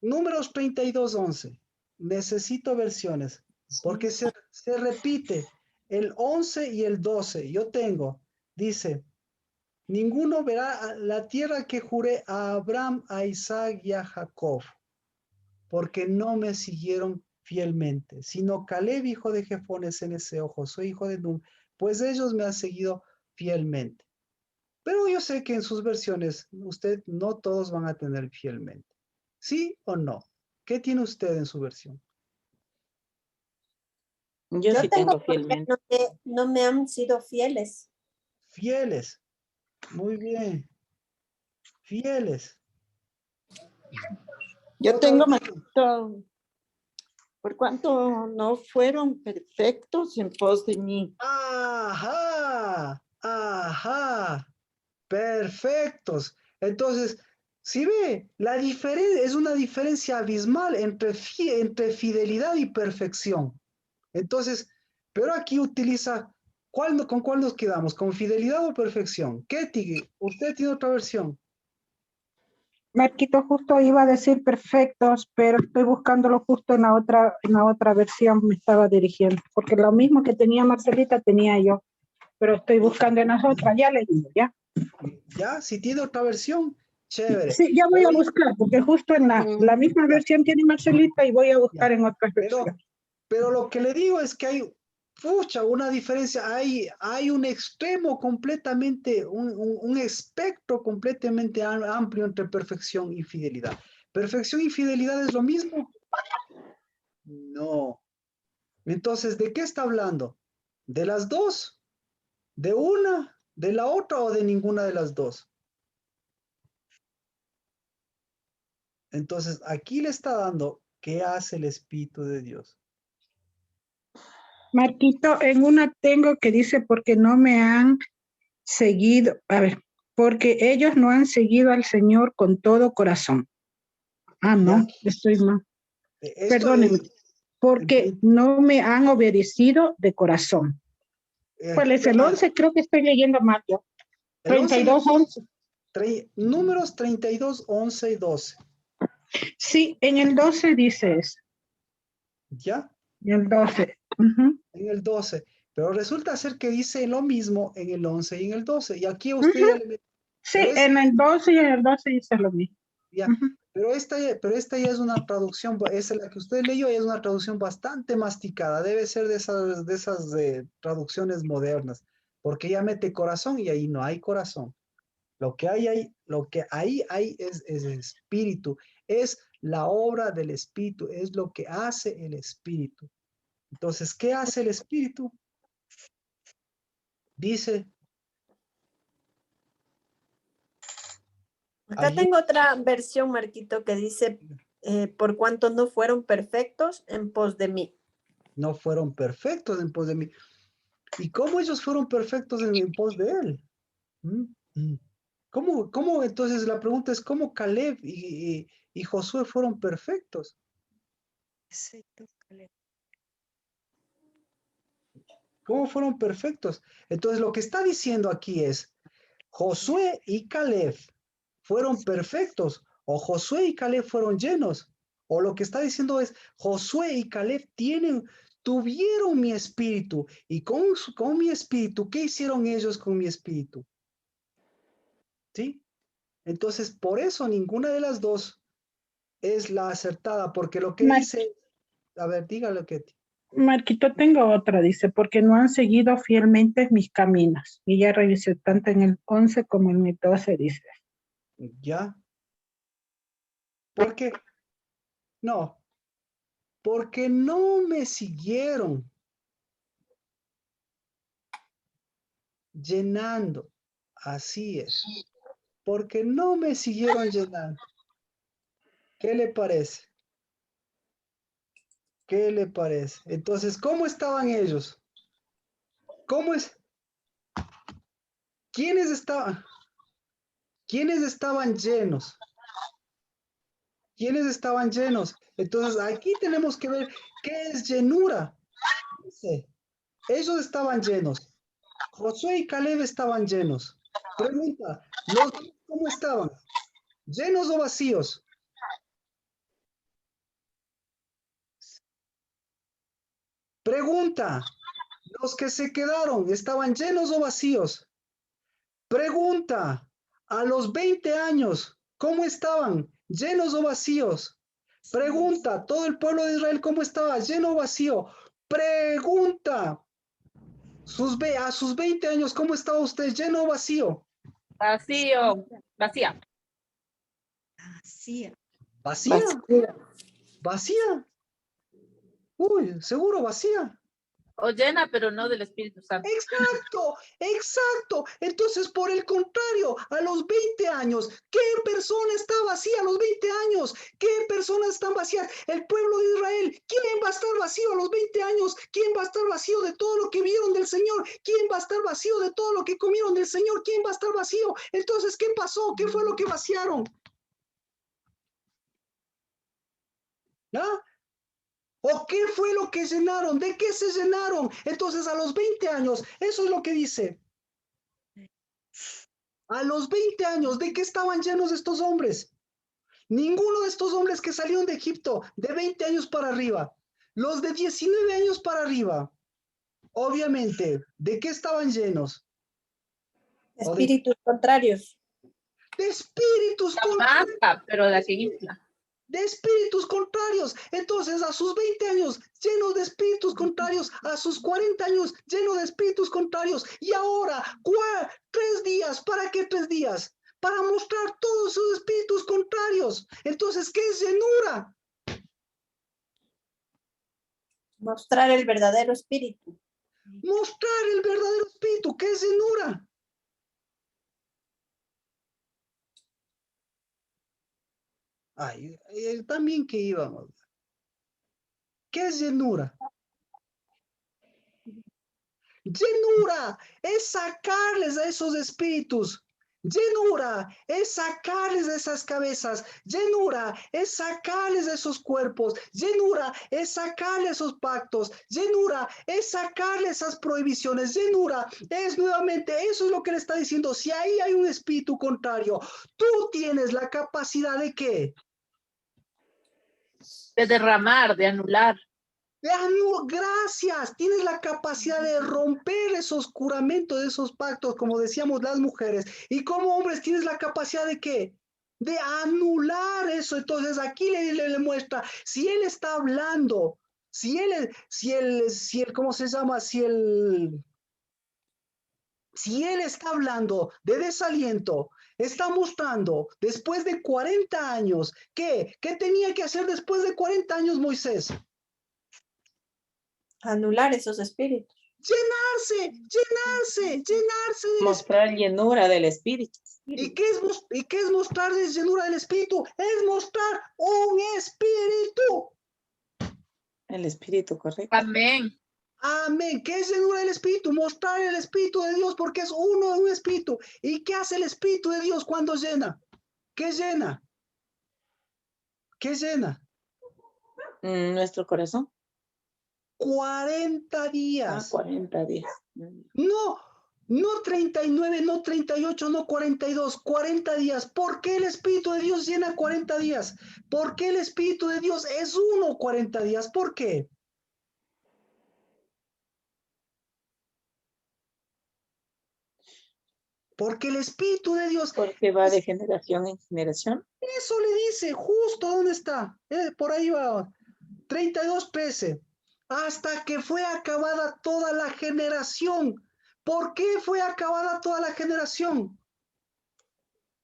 Números 32:11. Necesito versiones, porque se repite el 11 y el 12. Yo tengo, dice, ninguno verá la tierra que juré a Abraham, a Isaac y a Jacob, porque no me siguieron fielmente, sino Caleb, hijo de Jefones, en ese ojo, soy hijo de Nun, pues ellos me han seguido fielmente. Pero yo sé que en sus versiones, usted no todos van a tener fielmente. ¿Sí o no? ¿Qué tiene usted en su versión? Yo sí tengo fielmente. No me han sido fieles. Fieles. Muy bien. Fieles. Yo tengo marcado, por cuanto no fueron perfectos en pos de mí. Ajá, ajá. Perfectos. Entonces, si ve, la diferencia es una diferencia abismal entre fidelidad y perfección. Entonces, pero aquí utiliza, ¿con cuál nos quedamos? ¿Con fidelidad o perfección? Ketty, usted tiene otra versión. Marquito, justo iba a decir perfectos, pero estoy buscándolo justo en la otra versión, me estaba dirigiendo, porque lo mismo que tenía Marcelita tenía yo, pero estoy buscando en las otras, ya le digo, ¿ya? Ya, si tiene otra versión, chévere. Sí, ya voy a buscar, porque justo en la misma versión tiene Marcelita y voy a buscar en otras versiones. Pero lo que le digo es que hay, una diferencia, hay un extremo completamente, un espectro completamente amplio entre perfección y fidelidad. ¿Perfección y fidelidad es lo mismo? No. Entonces, ¿de qué está hablando? ¿De las dos? ¿De una? ¿De la otra o de ninguna de las dos? Entonces, aquí le está dando ¿Qué hace el Espíritu de Dios? Marquito, en una tengo que dice porque no me han seguido, a ver, porque ellos no han seguido al Señor con todo corazón. Ah, Y no, aquí, estoy mal. esto Perdónenme, porque en- no me han obedecido de corazón. ¿Cuál es el 11? Creo que estoy leyendo mal yo. el 11 32, 11. números 32, 11 y 12. Sí, en el 12 dice eso. ¿Ya? En el 12. Ujú. En el 12. Pero resulta ser que dice lo mismo en el 11 y en el 12. Y aquí usted ya le... Sí, Pero en el 12 y en el 12 dice lo mismo. ya, Ujú. pero esta ya es una traducción, esa la que usted leyó es una traducción bastante masticada, debe ser de esas traducciones modernas, porque ya mete corazón y ahí no hay corazón. Lo que ahí hay es espíritu, es la obra del espíritu, es lo que hace el espíritu. Entonces, ¿qué hace el espíritu? Dice Acá allí, tengo otra versión, Marquito, que dice, por cuanto no fueron perfectos en pos de mí. no fueron perfectos en pos de mí. ¿Y cómo ellos fueron perfectos en pos de él? ¿Mm? ¿Mm? ¿Cómo entonces la pregunta es cómo Caleb y Josué fueron perfectos? ¿Cómo fueron perfectos? Entonces lo que está diciendo aquí es, Josué y Caleb fueron perfectos, o Josué y Caleb fueron llenos, o lo que está diciendo es, Josué y Caleb tuvieron mi espíritu, y con mi espíritu, ¿qué hicieron ellos con mi espíritu? ¿Sí? Entonces, por eso ninguna de las dos es la acertada, porque lo que Mar- dice, a ver, dígalo que Marquito, tengo otra, dice, porque no han seguido fielmente mis caminos. Y ya revisé tanto en el 11 como en el 12, dice. ya, ¿por qué? No, porque no me siguieron llenando, así es, porque no me siguieron llenando. ¿Qué le parece? ¿Qué le parece? Entonces, ¿cómo estaban ellos? ¿Cómo es? ¿Quiénes estaban? ¿Quiénes estaban llenos? ¿Quiénes estaban llenos? Entonces, aquí tenemos que ver qué es llenura. Dice, ellos estaban llenos. Josué y Caleb estaban llenos. Pregunta, ¿los demás cómo estaban? ¿Llenos o vacíos? Pregunta, ¿los que se quedaron estaban llenos o vacíos? Pregunta, a los 20 años, ¿cómo estaban? ¿Llenos o vacíos? Pregunta, ¿todo el pueblo de Israel cómo estaba? ¿Lleno o vacío? Pregunta, a sus 20 años, ¿cómo estaba usted? ¿Lleno o vacío? Vacío, vacía. Vacía. ¿Vacía? ¿Vacía? Uy, seguro vacía. O llena, pero no del Espíritu Santo. Exacto, exacto. Entonces, por el contrario, a los 20 años, ¿qué persona está vacía a los 20 años? ¿Qué personas están vacías? El pueblo de Israel. ¿Quién va a estar vacío a los 20 años? ¿Quién va a estar vacío de todo lo que vieron del Señor? ¿Quién va a estar vacío de todo lo que comieron del Señor? ¿Quién va a estar vacío? Entonces, ¿qué pasó? ¿Qué fue lo que vaciaron? ¿Ah? ¿O qué fue lo que llenaron? ¿De qué se llenaron? Entonces, a los 20 años, eso es lo que dice. A los 20 años, ¿de qué estaban llenos estos hombres? Ninguno de estos hombres que salieron de Egipto de 20 años para arriba. Los de 19 años para arriba. Obviamente, ¿de qué estaban llenos? Espíritus contrarios. De espíritus contrarios. Mata, pero la que infla. De espíritus contrarios. Entonces, a sus 20 años, llenos de espíritus contrarios, a sus 40 años, llenos de espíritus contrarios, y ahora, 3 días, ¿para qué 3 días? Para mostrar todos sus espíritus contrarios. Entonces, ¿qué es llenura? Mostrar el verdadero espíritu. Mostrar el verdadero espíritu, ¿qué es llenura? Ay, también que íbamos. ¿Qué es llenura? Llenura es sacarles a esos espíritus. Llenura es sacarles de esas cabezas. Llenura es sacarles de esos cuerpos. Llenura es sacarles esos pactos. Llenura es sacarles esas prohibiciones. Llenura es nuevamente, eso es lo que le está diciendo. Si ahí hay un espíritu contrario, tú tienes la capacidad de ¿qué? De derramar, de anular. Gracias, tienes la capacidad de romper esos juramentos, esos pactos, como decíamos las mujeres, y como hombres tienes la capacidad de ¿qué? De anular eso. Entonces aquí le muestra, si él está hablando, si él, ¿cómo se llama? Si él está hablando de desaliento, está mostrando después de 40 años, ¿qué tenía que hacer después de 40 años Moisés? Anular esos espíritus. Llenarse del Mostrar llenura del espíritu. ¿Y qué es mostrar llenura del espíritu? Es mostrar un espíritu. El espíritu, correcto. Amén. Amén. ¿Qué es llenura del espíritu? Mostrar el espíritu de Dios porque es uno, un espíritu. ¿Y qué hace el espíritu de Dios cuando llena? ¿Qué llena? ¿Qué llena? Nuestro corazón. 40 días. 40 días. No 39, no 38, no 42, 40 días. ¿Por qué el Espíritu de Dios llena 40 días? ¿Por qué el Espíritu de Dios es uno 40 días? ¿Por qué? Porque el Espíritu de Dios... Porque va de generación en generación. Eso le dice, justo ¿dónde está? Por ahí va, 32:13. Hasta que fue acabada toda la generación. ¿Por qué fue acabada toda la generación?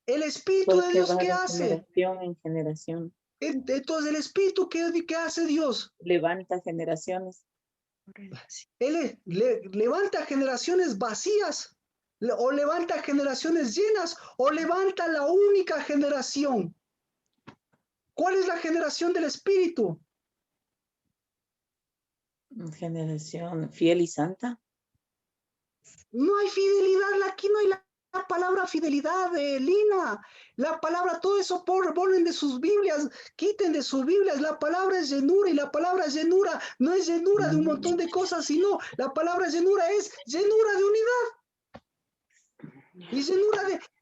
El Espíritu de Dios, ¿qué hace? Generación en generación. Entonces, ¿el Espíritu qué hace Dios? Levanta generaciones. Él levanta generaciones vacías, o levanta generaciones llenas, o levanta la única generación. ¿Cuál es la generación del Espíritu? Generación fiel y santa. No hay fidelidad, aquí no hay la palabra fidelidad, Lina. La palabra, todo eso ponen de sus Biblias, quiten de sus Biblias. La palabra es llenura, y la palabra llenura no es llenura de un montón de cosas, sino la palabra llenura es llenura de unidad.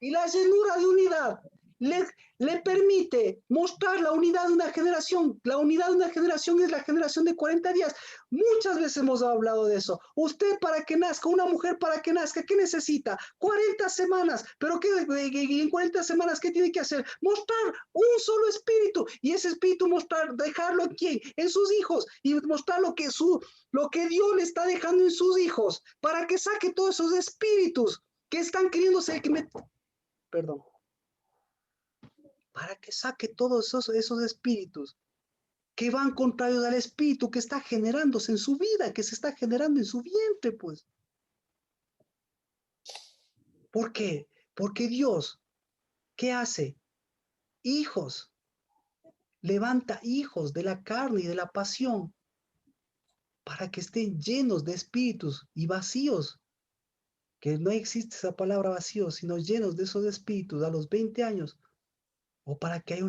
Y la llenura de unidad le permite mostrar la unidad de una generación. La unidad de una generación es la generación de 40 días. Muchas veces hemos hablado de eso. Usted para que nazca, una mujer para que nazca, ¿qué necesita? 40 semanas. ¿Pero qué, en 40 semanas qué tiene que hacer? Mostrar un solo espíritu. Y ese espíritu dejarlo en quién? En sus hijos. Y mostrar lo que Dios le está dejando en sus hijos. Para que saque todos esos espíritus que están queriéndose perdón. Para que saque todos esos espíritus que van contrarios al espíritu que está generándose en su vida, que se está generando en su vientre, pues. ¿Por qué? Porque Dios, ¿qué hace? Hijos. Levanta hijos de la carne y de la pasión para que estén llenos de espíritus y vacíos. Que no existe esa palabra vacío, sino llenos de esos espíritus a los 20 años. O para que haya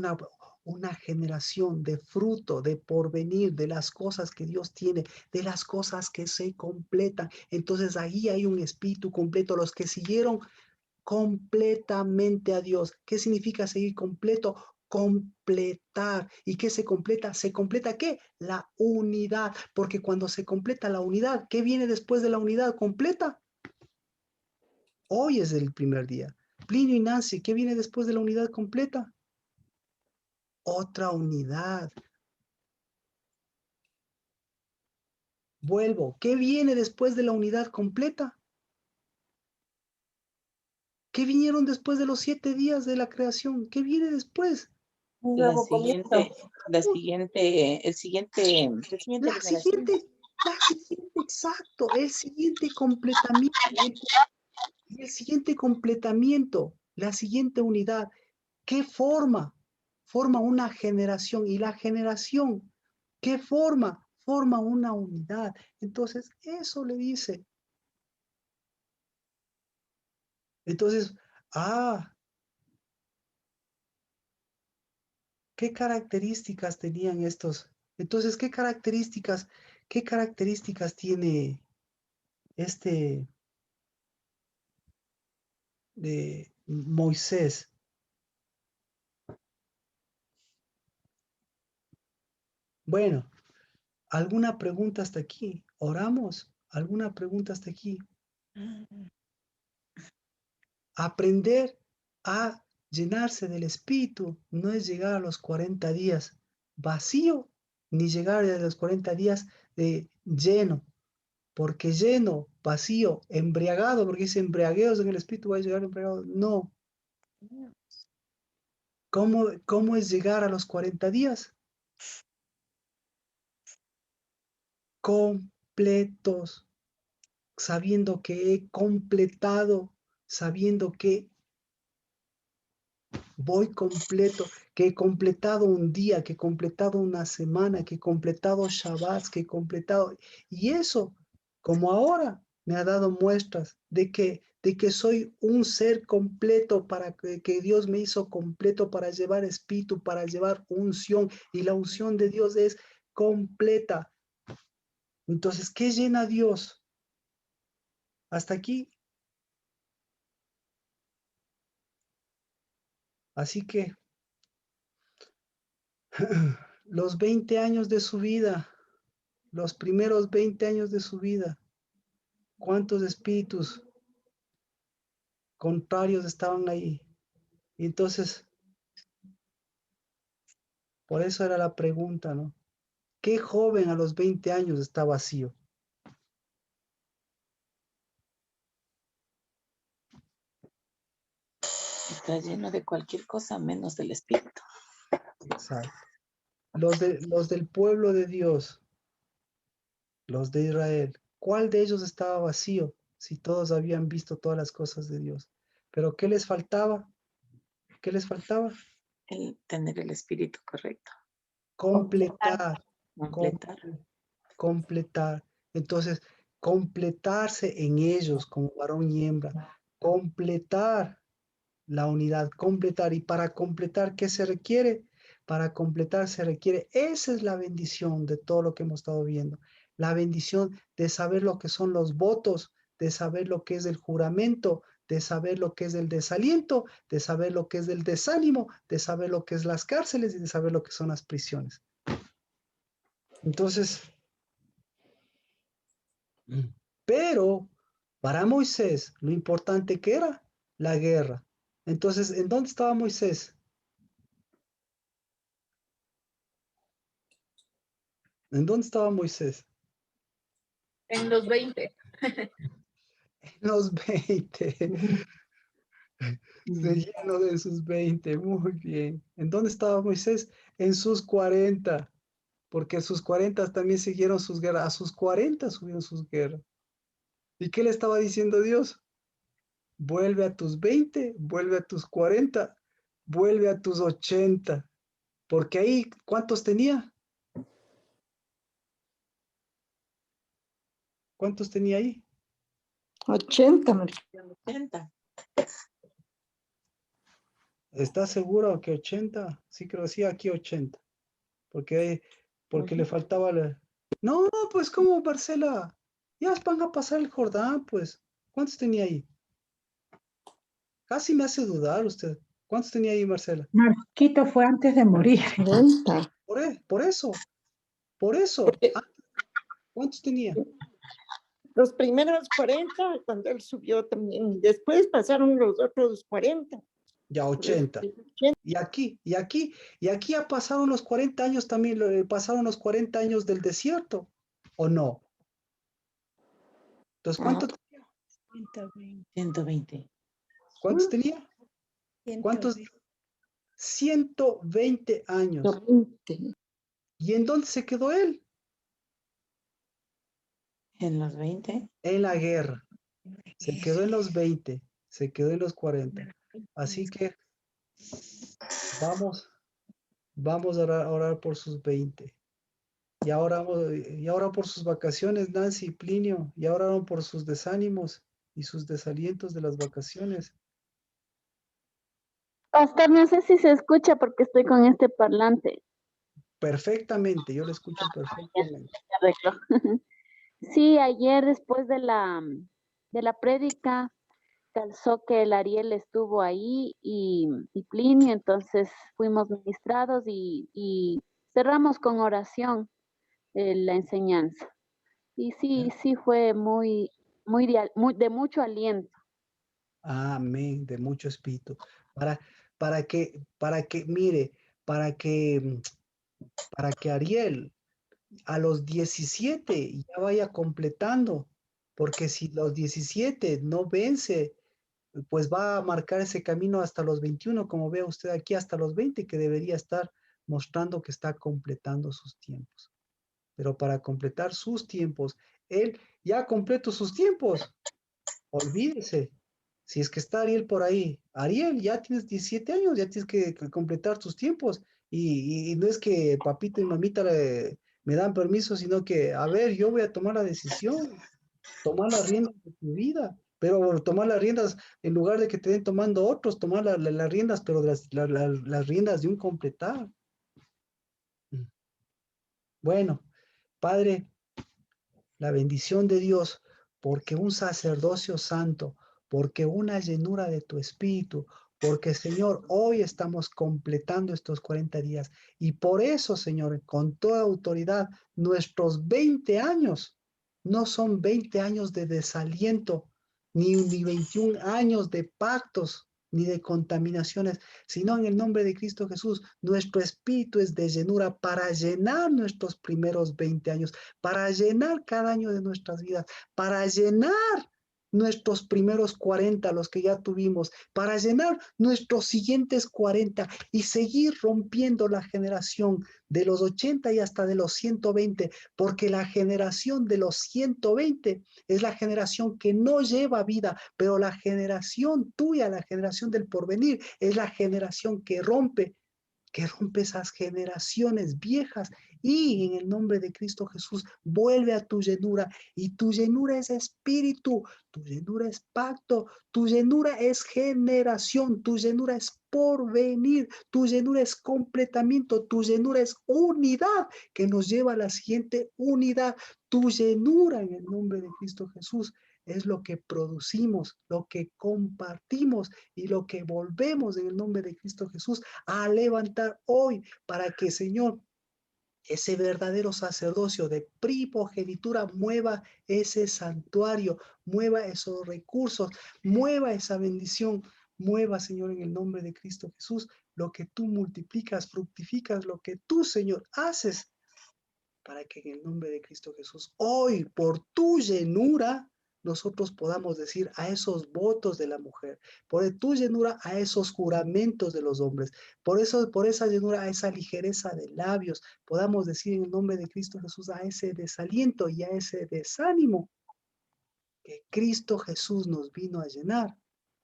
una generación de fruto, de porvenir, de las cosas que Dios tiene, de las cosas que se completan. Entonces ahí hay un espíritu completo. Los que siguieron completamente a Dios. ¿Qué significa seguir completo? Completar. ¿Y qué se completa? ¿Se completa qué? La unidad. Porque cuando se completa la unidad, ¿qué viene después de la unidad completa? Hoy es el primer día. Plinio y Nancy, ¿qué viene después de la unidad completa? Otra unidad. Vuelvo. ¿Qué viene después de la unidad completa? ¿Qué vinieron después de los 7 días de la creación? ¿Qué viene después? La siguiente, Exacto, el siguiente completamiento, la siguiente unidad. ¿Qué forma? Forma una generación. ¿Y la generación qué forma? forma una unidad. Entonces, eso le dice. Entonces, ¿qué características tenían estos? Entonces, ¿qué características tiene este de Moisés? Bueno, ¿alguna pregunta hasta aquí? ¿Oramos? ¿Alguna pregunta hasta aquí? Aprender a llenarse del Espíritu no es llegar a los 40 días vacío, ni llegar a los 40 días de lleno, porque lleno, vacío, embriagado, porque dice embriagueos en el Espíritu, va a llegar embriagado. No. ¿Cómo es llegar a los 40 días? Completos, sabiendo que he completado, sabiendo que voy completo, que he completado un día, que he completado una semana, que he completado Shabbats, que he completado... Y eso, como ahora, me ha dado muestras de que soy un ser completo, para que Dios me hizo completo para llevar espíritu, para llevar unción, y la unción de Dios es completa. Entonces, ¿qué llena Dios? Hasta aquí. Así que los 20 años de su vida, los primeros 20 años de su vida, ¿cuántos espíritus contrarios estaban ahí? Y entonces, por eso era la pregunta, ¿no? ¿Qué joven a los 20 años está vacío? Está lleno de cualquier cosa menos del Espíritu. Exacto. Los del pueblo de Dios, los de Israel, ¿cuál de ellos estaba vacío si todos habían visto todas las cosas de Dios? ¿Pero qué les faltaba? ¿Qué les faltaba? El tener el Espíritu correcto. Completar. Completar. Completar. Entonces, completarse en ellos como varón y hembra. Completar la unidad, completar. Y para completar, ¿qué se requiere? Para completar se requiere, esa es la bendición de todo lo que hemos estado viendo. La bendición de saber lo que son los votos, de saber lo que es el juramento, de saber lo que es el desaliento, de saber lo que es el desánimo, de saber lo que es las cárceles y de saber lo que son las prisiones. Entonces, pero para Moisés lo importante que era la guerra. Entonces, ¿en dónde estaba Moisés? ¿En dónde estaba Moisés? En los 20. En los 20. Se llenó de sus 20. Muy bien. ¿En dónde estaba Moisés? En sus 40. Porque sus 40 también siguieron sus guerras. A sus 40 subieron sus guerras. ¿Y qué le estaba diciendo Dios? Vuelve a tus 20, vuelve a tus 40, vuelve a tus 80. Porque ahí, ¿cuántos tenía? ¿Cuántos tenía ahí? 80. 80. ¿Estás seguro que 80? Sí, creo que sí, aquí 80. Porque le faltaba la... No, pues como Marcela, ya van a pasar el Jordán, pues. ¿Cuántos tenía ahí? Casi me hace dudar usted. ¿Cuántos tenía ahí, Marcela? Marquito fue antes de morir. 40. Por eso. Porque ¿Cuántos tenía? los primeros 40, cuando él subió también, después pasaron los otros 40. Ya Por eso 80. es 80. Y aquí ya pasaron los 40 años también, pasaron los 40 años del desierto, ¿o no? Entonces, Ah, ¿cuántos 120. tenía? ¿Cuántos? 120 años. 120. ¿Y en dónde se quedó él? En los 20. En la guerra. Se quedó en los 20, se quedó en los 40. Así que vamos a orar por sus 20. Y ahora por sus vacaciones, Nancy y Plinio, y ahora oran por sus desánimos y sus desalientos de las vacaciones. Pastor, no sé si se escucha porque estoy con este parlante. Perfectamente, yo le escucho perfectamente. Arreglo. Sí, ayer después de la prédica, calzó que el Ariel estuvo ahí y Plinio, entonces fuimos ministrados y cerramos con oración la enseñanza. Y sí fue muy de mucho aliento. Amén, de mucho espíritu. Mire, para que Ariel a los 17 ya vaya completando, porque si los 17 no vence, pues va a marcar ese camino hasta los 21, como ve usted aquí, hasta los 20, que debería estar mostrando que está completando sus tiempos. Pero para completar sus tiempos, él ya completó sus tiempos. Olvídese. Si es que está Ariel por ahí, Ariel, ya tienes 17 años, ya tienes que completar tus tiempos. Y no es que papito y mamita me dan permiso, sino que, a ver, yo voy a tomar la decisión, tomar las riendas de tu vida, pero tomar las riendas, en lugar de que te den tomando otros, tomar las riendas, pero las riendas de un completar. Bueno, Padre, la bendición de Dios, porque un sacerdocio santo, porque una llenura de tu espíritu, porque Señor, hoy estamos completando estos 40 días y por eso, Señor, con toda autoridad, nuestros 20 años no son 20 años de desaliento, ni 21 años de pactos, ni de contaminaciones, sino en el nombre de Cristo Jesús, nuestro espíritu es de llenura para llenar nuestros primeros 20 años, para llenar cada año de nuestras vidas, para llenar nuestros primeros 40, los que ya tuvimos, para llenar nuestros siguientes 40 y seguir rompiendo la generación de los 80 y hasta de los 120, porque la generación de los 120 es la generación que no lleva vida, pero la generación tuya, la generación del porvenir, es la generación que rompe esas generaciones viejas y en el nombre de Cristo Jesús vuelve a tu llenura y tu llenura es espíritu, tu llenura es pacto, tu llenura es generación, tu llenura es porvenir, tu llenura es completamiento, tu llenura es unidad que nos lleva a la siguiente unidad, tu llenura en el nombre de Cristo Jesús es lo que producimos, lo que compartimos y lo que volvemos en el nombre de Cristo Jesús a levantar hoy para que, Señor, ese verdadero sacerdocio de primogenitura mueva ese santuario, mueva esos recursos, mueva esa bendición, mueva, Señor, en el nombre de Cristo Jesús, lo que tú multiplicas, fructificas, lo que tú, Señor, haces, para que en el nombre de Cristo Jesús, hoy, por tu llenura, nosotros podamos decir a esos votos de la mujer, por tu llenura a esos juramentos de los hombres, por esa llenura a esa ligereza de labios, podamos decir en el nombre de Cristo Jesús a ese desaliento y a ese desánimo que Cristo Jesús nos vino a llenar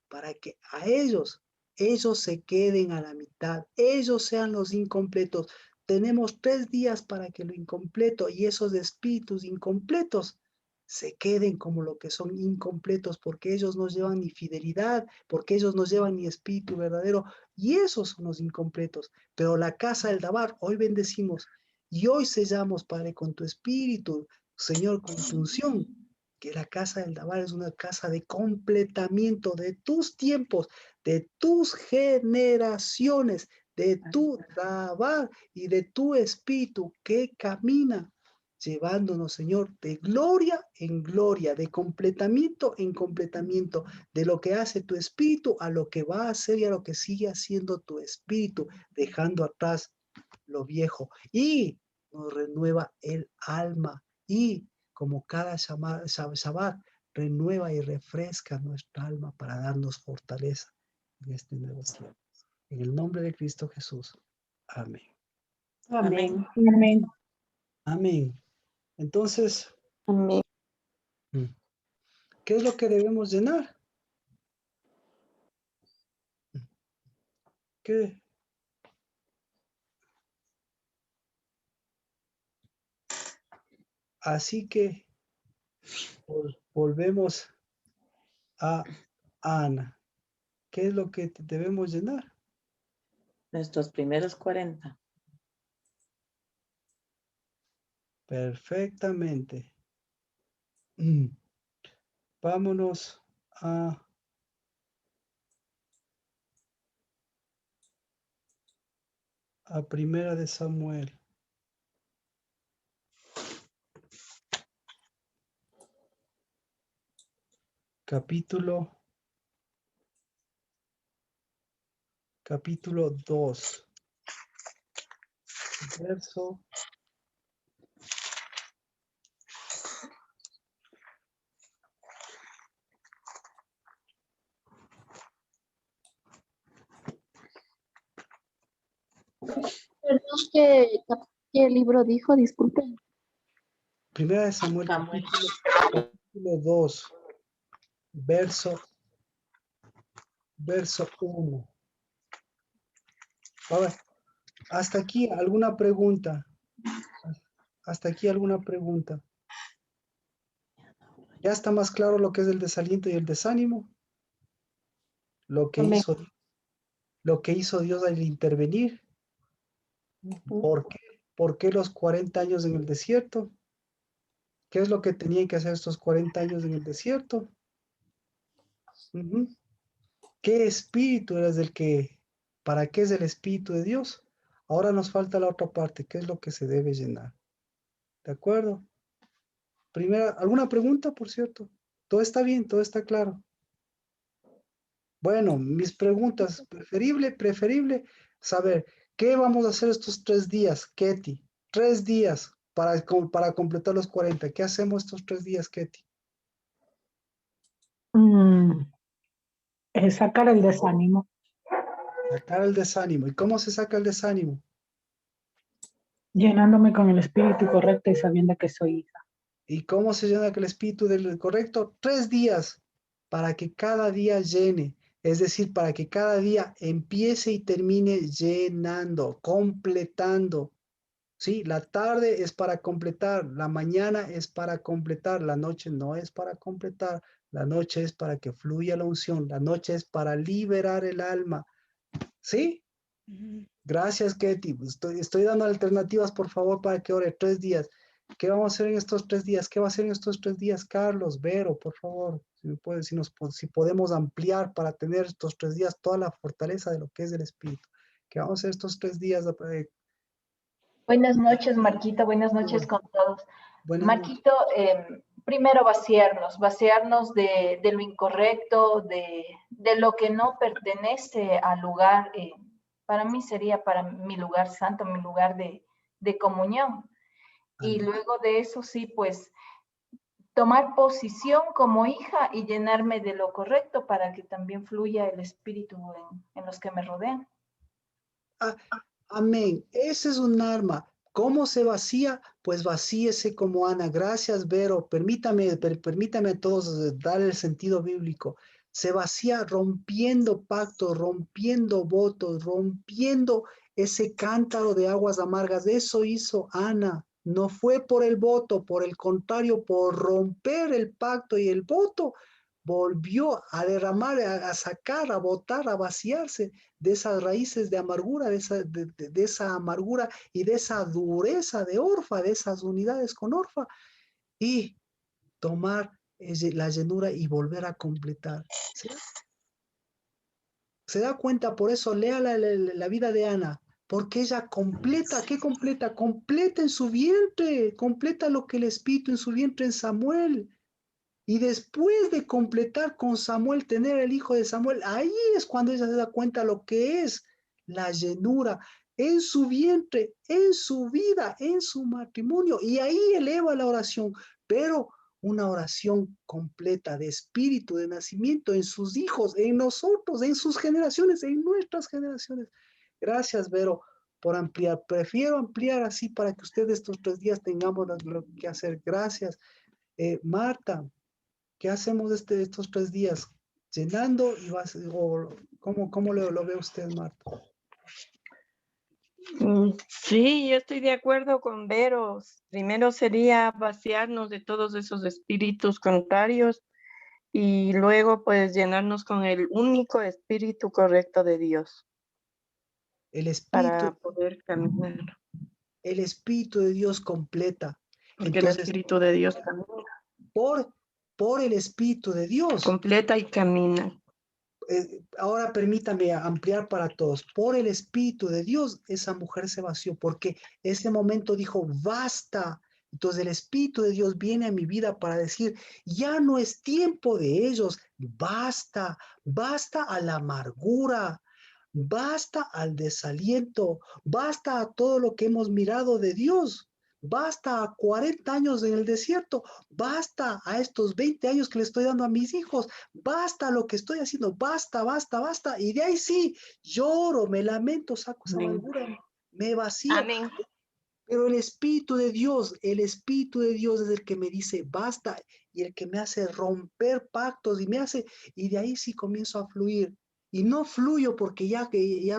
para que a ellos se queden a la mitad, ellos sean los incompletos. Tenemos 3 días para que lo incompleto y esos espíritus incompletos se queden como lo que son incompletos, porque ellos no llevan ni fidelidad, porque ellos no llevan ni espíritu verdadero, y esos son los incompletos. Pero la casa del Dabar, hoy bendecimos, y hoy sellamos, Padre, con tu espíritu, Señor, con tu unción, que la casa del Dabar es una casa de completamiento de tus tiempos, de tus generaciones, de tu Dabar y de tu espíritu que camina llevándonos, Señor, de gloria en gloria, de completamiento en completamiento, de lo que hace tu espíritu a lo que va a hacer y a lo que sigue haciendo tu espíritu, dejando atrás lo viejo y nos renueva el alma y como cada Shabbat, renueva y refresca nuestra alma para darnos fortaleza en este nuevo tiempo. En el nombre de Cristo Jesús. Amén. Amén. Amén. Amén. Entonces, Amén. ¿qué es lo que debemos llenar? ¿Qué? Así que volvemos a Ana. ¿Qué es lo que debemos llenar? Nuestros primeros 40. Perfectamente. Vámonos a Primera de Samuel. Capítulo 2. Verso Perdón, ¿qué libro dijo? Disculpen. Primera de Samuel, capítulo 2, verso 1. A ver, hasta aquí, ¿alguna pregunta? Hasta aquí, ¿alguna pregunta? ¿Ya está más claro lo que es el desaliento y el desánimo? Lo que Amén. hizo Dios al intervenir. ¿Por qué? ¿Por qué los 40 años en el desierto? ¿Qué es lo que tenían que hacer estos 40 años en el desierto? Ujú. ¿Qué espíritu eres el que, para qué es el espíritu de Dios? Ahora nos falta la otra parte, ¿qué es lo que se debe llenar? ¿De acuerdo? Primera, ¿alguna pregunta, por cierto? Todo está bien, todo está claro. Bueno, mis preguntas, preferible saber, ¿qué vamos a hacer estos 3 días, Ketty? 3 días para completar los 40. ¿Qué hacemos estos 3 días, Ketty? Sacar el desánimo, Sacar el desánimo. ¿Y cómo se saca el desánimo? llenándome con el espíritu correcto y sabiendo que soy hija. ¿Y cómo se llena el espíritu del correcto? 3 días para que cada día llene. Es decir, para que cada día empiece y termine llenando, completando. Sí, la tarde es para completar, la mañana es para completar, la noche no es para completar, la noche es para que fluya la unción, la noche es para liberar el alma. ¿Sí? Gracias, Ketty. Estoy dando alternativas, por favor, para que ore 3 días. ¿Qué vamos a hacer en estos 3 días? ¿Qué va a hacer en estos 3 días, Carlos, Vero, por favor? Si podemos ampliar para tener estos 3 días toda la fortaleza de lo que es el Espíritu. ¿Qué vamos a hacer estos 3 días? Buenas noches, Marquito. Buenas noches con todos. Buenas noches. Marquito, primero vaciarnos de lo incorrecto, de lo que no pertenece al lugar. Para mí sería para mi lugar santo, mi lugar de comunión. Y luego de eso sí, pues tomar posición como hija y llenarme de lo correcto para que también fluya el espíritu en los que me rodean. Amén. Ese es un arma. ¿Cómo se vacía? Pues vacíese como Ana. Gracias, Vero. Permítame a todos dar el sentido bíblico. Se vacía rompiendo pactos, rompiendo votos, rompiendo ese cántaro de aguas amargas. Eso hizo Ana. No fue por el voto, por el contrario, por romper el pacto y el voto, volvió a derramar, a sacar, a botar, a vaciarse de esas raíces de amargura, de esa amargura y de esa dureza de Orfa, de esas unidades con Orfa, y tomar la llenura y volver a completar. ¿Se da cuenta? Por eso lea la vida de Ana, porque ella completa, ¿qué completa? Completa en su vientre, completa lo que el Espíritu en su vientre en Samuel. Y después de completar con Samuel, tener el hijo de Samuel, ahí es cuando ella se da cuenta lo que es la llenura en su vientre, en su vida, en su matrimonio. Y ahí eleva la oración, pero una oración completa de espíritu, de nacimiento en sus hijos, en nosotros, en sus generaciones, en nuestras generaciones. Gracias, Vero, por ampliar. Prefiero ampliar así para que ustedes estos 3 días tengamos lo que hacer. Gracias. Marta, ¿qué hacemos estos 3 días? ¿Llenando y vas, o cómo lo ve usted, Marta? Sí, yo estoy de acuerdo con Vero. Primero sería vaciarnos de todos esos espíritus contrarios y luego pues llenarnos con el único espíritu correcto de Dios El para espíritu, poder caminar, el espíritu de Dios completa. porque el Entonces, espíritu de Dios camina, por, por el espíritu de Dios, completa y camina. ahora permítame ampliar para todos. Por el Espíritu de Dios, esa mujer se vació, porque ese momento dijo, basta. Entonces el Espíritu de Dios viene a mi vida para decir, ya no es tiempo de ellos, basta, basta a la amargura, basta al desaliento, basta a todo lo que hemos mirado de Dios. Basta a 40 años en el desierto, basta a estos 20 años que le estoy dando a mis hijos, basta lo que estoy haciendo, basta, basta, basta. Y de ahí sí, lloro, me lamento, saco esa Amén. amargura, me vacío. Amén. Pero el Espíritu de Dios es el que me dice basta y el que me hace romper pactos y me hace, y de ahí sí comienzo a fluir. Y no fluyo porque ya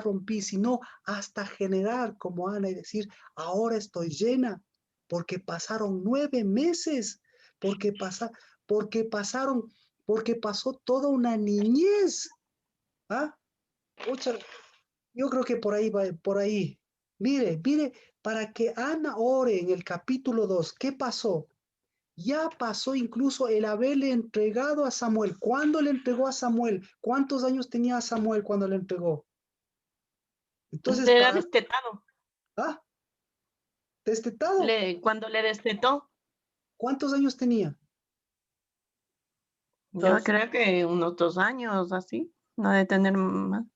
rompí, sino hasta generar como Ana y decir, ahora estoy llena, porque pasaron 9 meses, porque pasaron, porque pasó toda una niñez. ¿Ah? Ocha, yo creo que por ahí va, por ahí. Mire, mire, para que Ana ore en el capítulo 2, ¿qué pasó? Ya pasó incluso el haberle entregado a Samuel. ¿Cuándo le entregó a Samuel? ¿Cuántos años tenía Samuel cuando le entregó? Entonces, Era destetado. ¿Ah? ¿Destetado? Cuando le destetó, ¿Cuántos años tenía? yo creo que unos 2 años así, no de tener más, 1 año,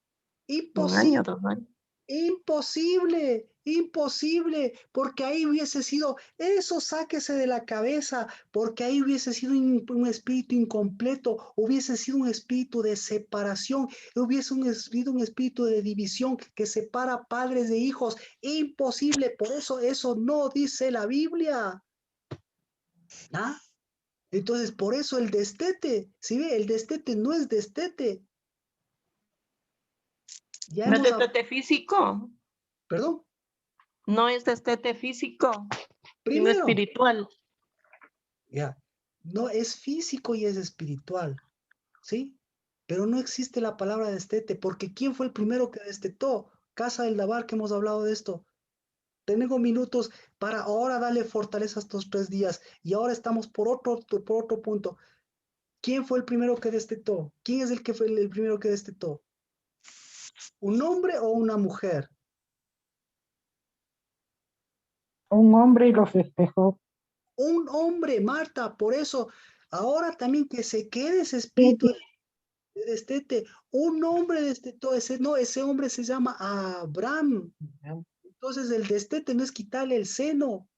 Imposible. 2 años. Imposible, imposible, porque ahí hubiese sido, eso sáquese de la cabeza, porque ahí hubiese sido un espíritu incompleto, hubiese sido un espíritu de separación, hubiese sido un espíritu de división que separa padres de hijos. Imposible, por eso eso no dice la Biblia. ¿Ah? Entonces, por eso el destete, ¿sí ve? El destete no es destete. Ya No es hemos, destete físico, perdón, no es destete físico, sino primero. espiritual. Ya, no es físico y es espiritual, ¿sí? Pero no existe la palabra destete, porque ¿quién fue el primero que destetó? Casa del Dabar, que hemos hablado de esto. Tengo minutos para ahora darle fortaleza a estos 3 días y ahora estamos por otro punto. ¿Quién fue el primero que destetó? ¿Quién es el que fue el primero que destetó? ¿Un hombre o una mujer? Un hombre y lo festejó. Un hombre, Marta, por eso ahora también que se quede ese Sí, espíritu de destete. Un hombre destetó, ese hombre se llama Abraham. Entonces el destete no es quitarle el seno,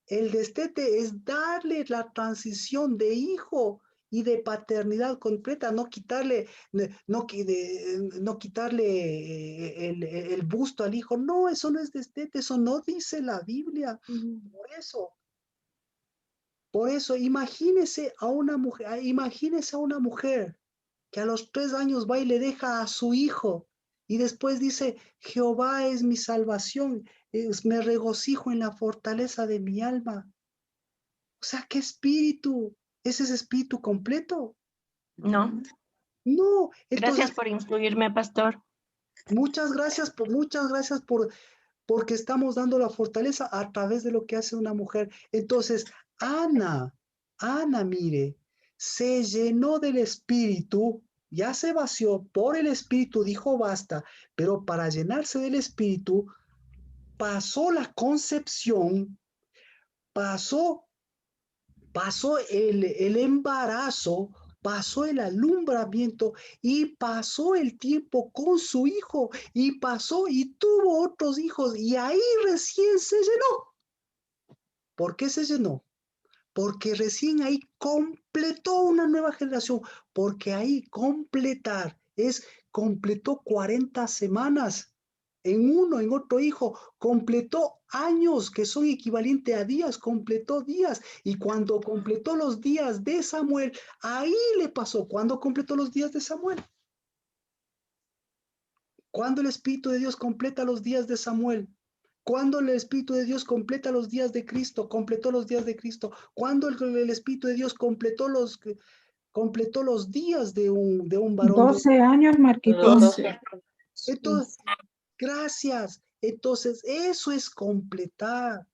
el destete es darle la transición de hijo y de paternidad completa, no quitarle, no quitarle el busto al hijo. No, eso no es destete, eso no dice la Biblia. Por eso, imagínese a una mujer que a los 3 años va y le deja a su hijo y después dice, Jehová es mi salvación, me regocijo en la fortaleza de mi alma. O sea, ¿qué espíritu? ¿Es ese espíritu completo? No. No, Gracias entonces, por instruirme, pastor. muchas gracias porque estamos dando la fortaleza a través de lo que hace una mujer. Entonces, Ana, mire, se llenó del espíritu, ya se vació por el espíritu, dijo basta, pero para llenarse del espíritu, pasó la concepción, pasó el embarazo, pasó el alumbramiento y pasó el tiempo con su hijo y pasó y tuvo otros hijos y ahí recién se llenó. ¿Por qué se llenó? Porque recién ahí completó una nueva generación, porque ahí completar completó 40 semanas en otro hijo, completó años que son equivalentes a días, completó días, y cuando completó los días de Samuel, ahí le pasó, cuando completó los días de Samuel. Cuando el Espíritu de Dios completa los días de Samuel, Cuando el Espíritu de Dios completa los días de Cristo, completó los días de Cristo. Cuando el Espíritu de Dios completó los días de un varón. 12 años, Marquito. 12. Entonces, gracias. Entonces, eso es completar.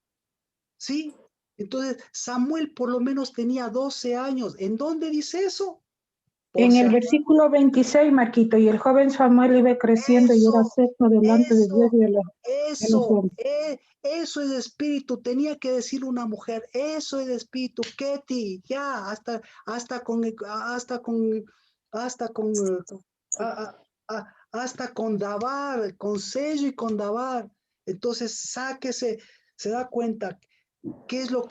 ¿Sí? Entonces, Samuel por lo menos tenía 12 años. ¿En dónde dice eso? En el versículo 26, Marquito, y el joven Samuel iba creciendo y era acepto delante de Dios y de los hombres. Eso es espíritu. Tenía que decir una mujer, eso es espíritu. Ketty, ya, hasta con Dabar, con sello y con Dabar. Entonces, sáquese, se da cuenta qué es lo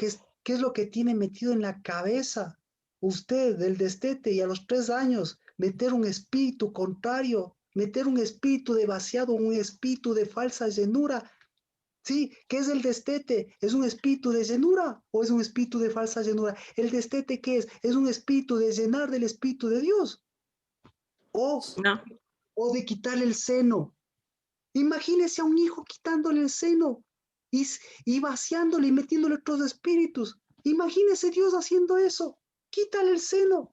que tiene metido en la cabeza usted del destete, y a los 3 años meter un espíritu contrario, meter un espíritu de vaciado, un espíritu de falsa llenura. ¿Sí? ¿Qué es el destete? ¿Es un espíritu de llenura o es un espíritu de falsa llenura? ¿El destete qué es? ¿Es un espíritu de llenar del Espíritu de Dios? ¿O de quitarle el seno? Imagínese a un hijo quitándole el seno y vaciándole y metiéndole otros espíritus. Imagínese Dios haciendo eso. Quítale el seno.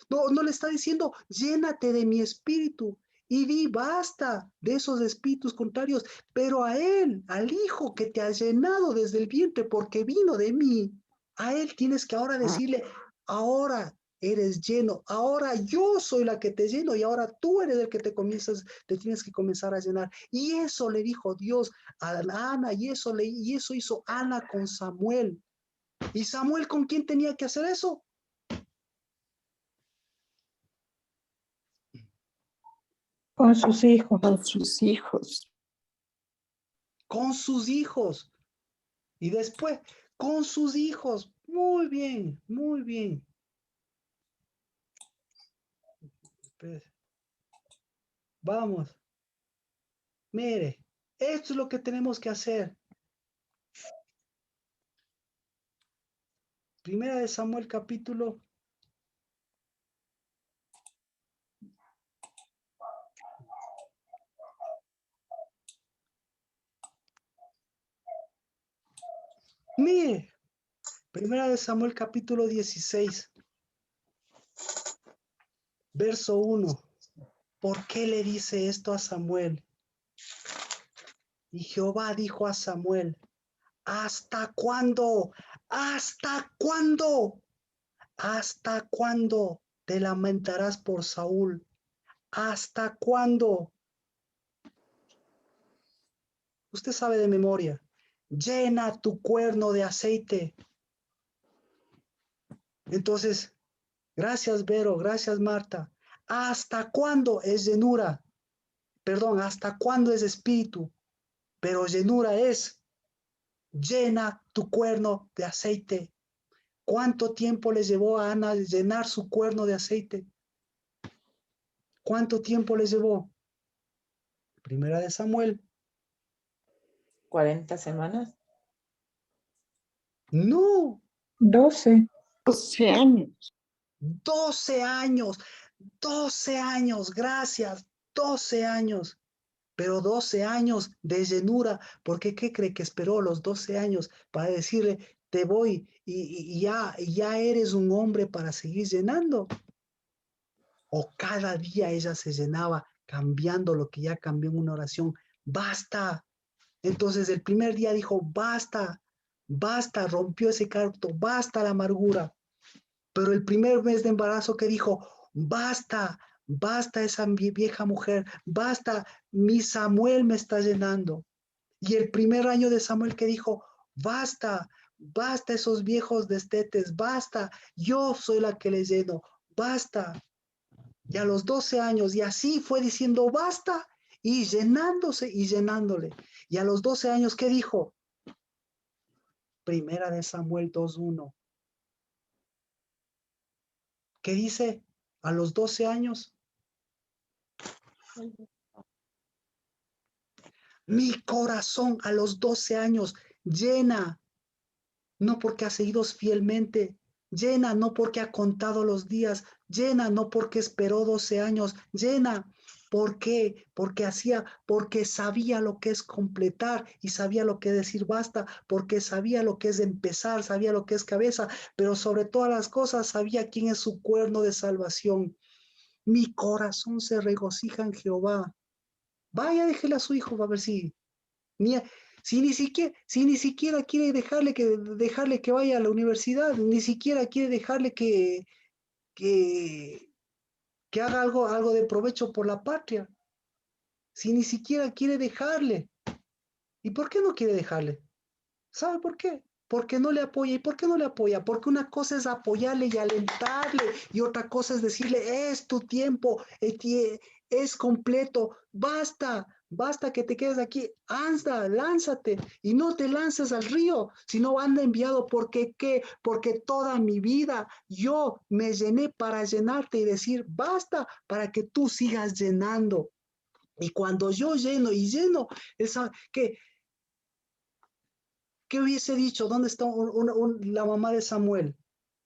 No le está diciendo, llénate de mi espíritu. Y di, basta de esos espíritus contrarios. Pero a él, al hijo que te ha llenado desde el vientre porque vino de mí, a él tienes que ahora decirle, ahora eres lleno, ahora yo soy la que te lleno y ahora tú eres el que te tienes que comenzar a llenar. Y eso le dijo Dios a Ana, y eso hizo Ana con Samuel. ¿Y Samuel con quién tenía que hacer eso? Con sus hijos. Con sus hijos. Con sus hijos. Y después, con sus hijos. Muy bien, muy bien. Vamos. Mire, esto es lo que tenemos que hacer. Primera de Samuel capítulo 16, verso 1. ¿Por qué le dice esto a Samuel? Y Jehová dijo a Samuel, ¿hasta cuándo? ¿Hasta cuándo? ¿Hasta cuándo te lamentarás por Saúl? ¿Hasta cuándo? Usted sabe de memoria. Llena tu cuerno de aceite. Entonces, gracias Vero, gracias Marta. ¿Hasta cuándo es llenura? Perdón, ¿hasta cuándo es espíritu? Pero llenura es, llena tu cuerno de aceite. ¿Cuánto tiempo le llevó a Ana llenar su cuerno de aceite? ¿Cuánto tiempo le llevó? Primera de Samuel. 40 semanas. No. 12. 12 años. 12 años. 12 años, gracias. 12 años. Pero 12 años de llenura. ¿Por qué? ¿Qué cree que esperó los 12 años para decirle, te voy y ya eres un hombre para seguir llenando? O cada día ella se llenaba cambiando lo que ya cambió en una oración. Basta. Entonces el primer día dijo, basta, basta, rompió ese carto, basta la amargura. Pero el primer mes de embarazo que dijo, basta, basta esa vieja mujer, basta, mi Samuel me está llenando. Y el primer año de Samuel que dijo, basta, basta esos viejos destetes, basta, yo soy la que les lleno, basta. Y a los 12 años, y así fue diciendo basta, y llenándose y llenándole. Y a los 12 años, ¿qué dijo? Primera de Samuel 2:1. ¿Qué dice? A los 12 años. Mi corazón a los 12 años llena, no porque ha seguido fielmente, llena no porque ha contado los días, llena no porque esperó 12 años, llena ¿Por qué? Porque sabía lo que es completar y sabía lo que es decir basta, porque sabía lo que es empezar, sabía lo que es cabeza, pero sobre todas las cosas sabía quién es su cuerno de salvación. Mi corazón se regocija en Jehová. Vaya, déjele a su hijo, va a ver si ni siquiera quiere dejarle que vaya a la universidad, ni siquiera quiere dejarle que haga algo de provecho por la patria, si ni siquiera quiere dejarle. ¿Y por qué no quiere dejarle? ¿Sabe por qué? Porque no le apoya. ¿Y por qué no le apoya? Porque una cosa es apoyarle y alentarle y otra cosa es decirle, es tu tiempo, es completo, basta que te quedes aquí, anda, lánzate y no te lances al río, sino anda enviado porque ¿qué? Porque toda mi vida yo me llené para llenarte y decir, basta para que tú sigas llenando. Y cuando yo lleno y lleno, ¿qué hubiese dicho? ¿Dónde está la mamá de Samuel?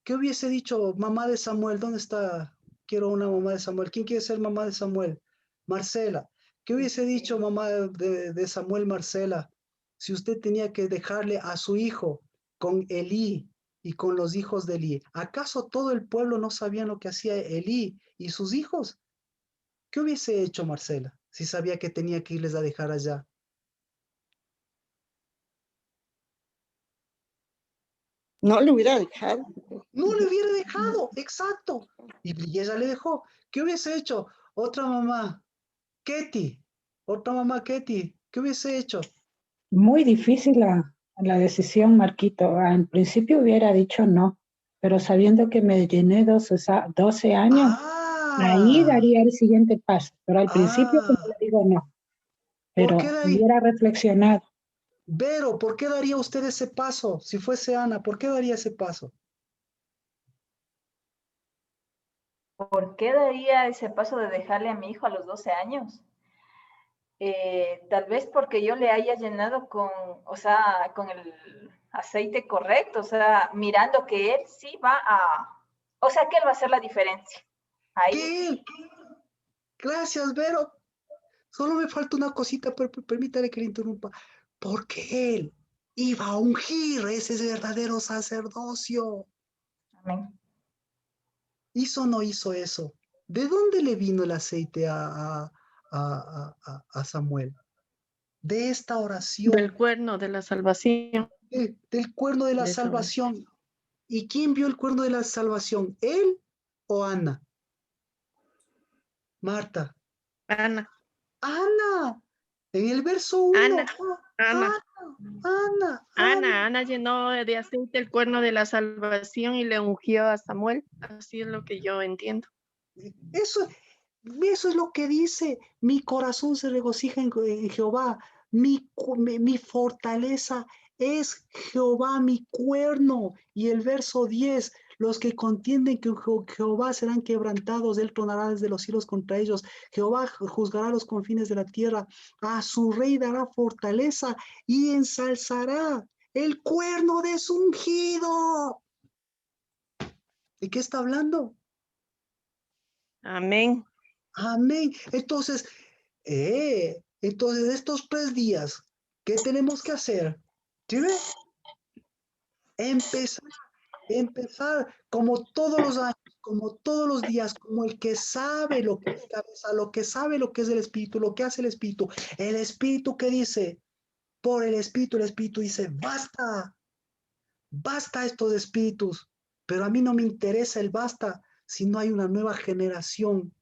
¿Qué hubiese dicho mamá de Samuel? ¿Dónde está? Quiero una mamá de Samuel. ¿Quién quiere ser mamá de Samuel? Marcela. ¿Qué hubiese dicho mamá de Samuel, Marcela? Si usted tenía que dejarle a su hijo con Elí y con los hijos de Elí. ¿Acaso todo el pueblo no sabía lo que hacía Elí y sus hijos? ¿Qué hubiese hecho Marcela si sabía que tenía que irles a dejar allá? No le hubiera dejado. No le hubiera dejado, exacto. Y ella le dejó. ¿Qué hubiese hecho? Otra mamá, Ketty. Otra mamá, Ketty. ¿Qué hubiese hecho? Muy difícil la decisión, Marquito. En principio hubiera dicho no, pero sabiendo que me llené 12 años, ahí Ah, daría el siguiente paso. Pero al principio, como ah. le digo, no. ¿Por Pero qué daría? hubiera reflexionado. Vero, ¿por qué daría usted ese paso? Si fuese Ana, ¿por qué daría ese paso? ¿Por qué daría ese paso de dejarle a mi hijo a los 12 años? Tal vez porque yo le haya llenado con el aceite correcto, o sea, mirando que él sí va o sea, que él va a hacer la diferencia. Ahí. ¿Qué? Gracias, Vero. Solo me falta una cosita, pero permítame que le interrumpa. Porque él iba a ungir ese verdadero sacerdocio. Amén. ¿Hizo o no hizo eso? ¿De dónde le vino el aceite a Samuel? De esta oración, Del cuerno de la salvación. del cuerno de la De esa oración. salvación. ¿Y quién vio el cuerno de la salvación? ¿Él o Ana? Marta. Ana. Ana. En el verso 1. Ana. Ana. Ana llenó de aceite el cuerno de la salvación y le ungió a Samuel. Así es lo que yo entiendo. Eso es lo que dice. Mi corazón se regocija en Jehová. Mi fortaleza es Jehová, mi cuerno. Y el verso 10, los que contienden que Jehová serán quebrantados, él tronará desde los cielos contra ellos. Jehová juzgará los confines de la tierra. A su rey dará fortaleza y ensalzará el cuerno de su ungido. ¿De qué está hablando? Amén. Amén. Entonces, estos 3 días, ¿qué tenemos que hacer? ¿Sí ve? Empezar como todos los años, como todos los días, como el que sabe lo que es cabeza, lo que sabe lo que es el espíritu, lo que hace el espíritu que dice, por el espíritu dice, basta estos espíritus, pero a mí no me interesa el basta si no hay una nueva generación.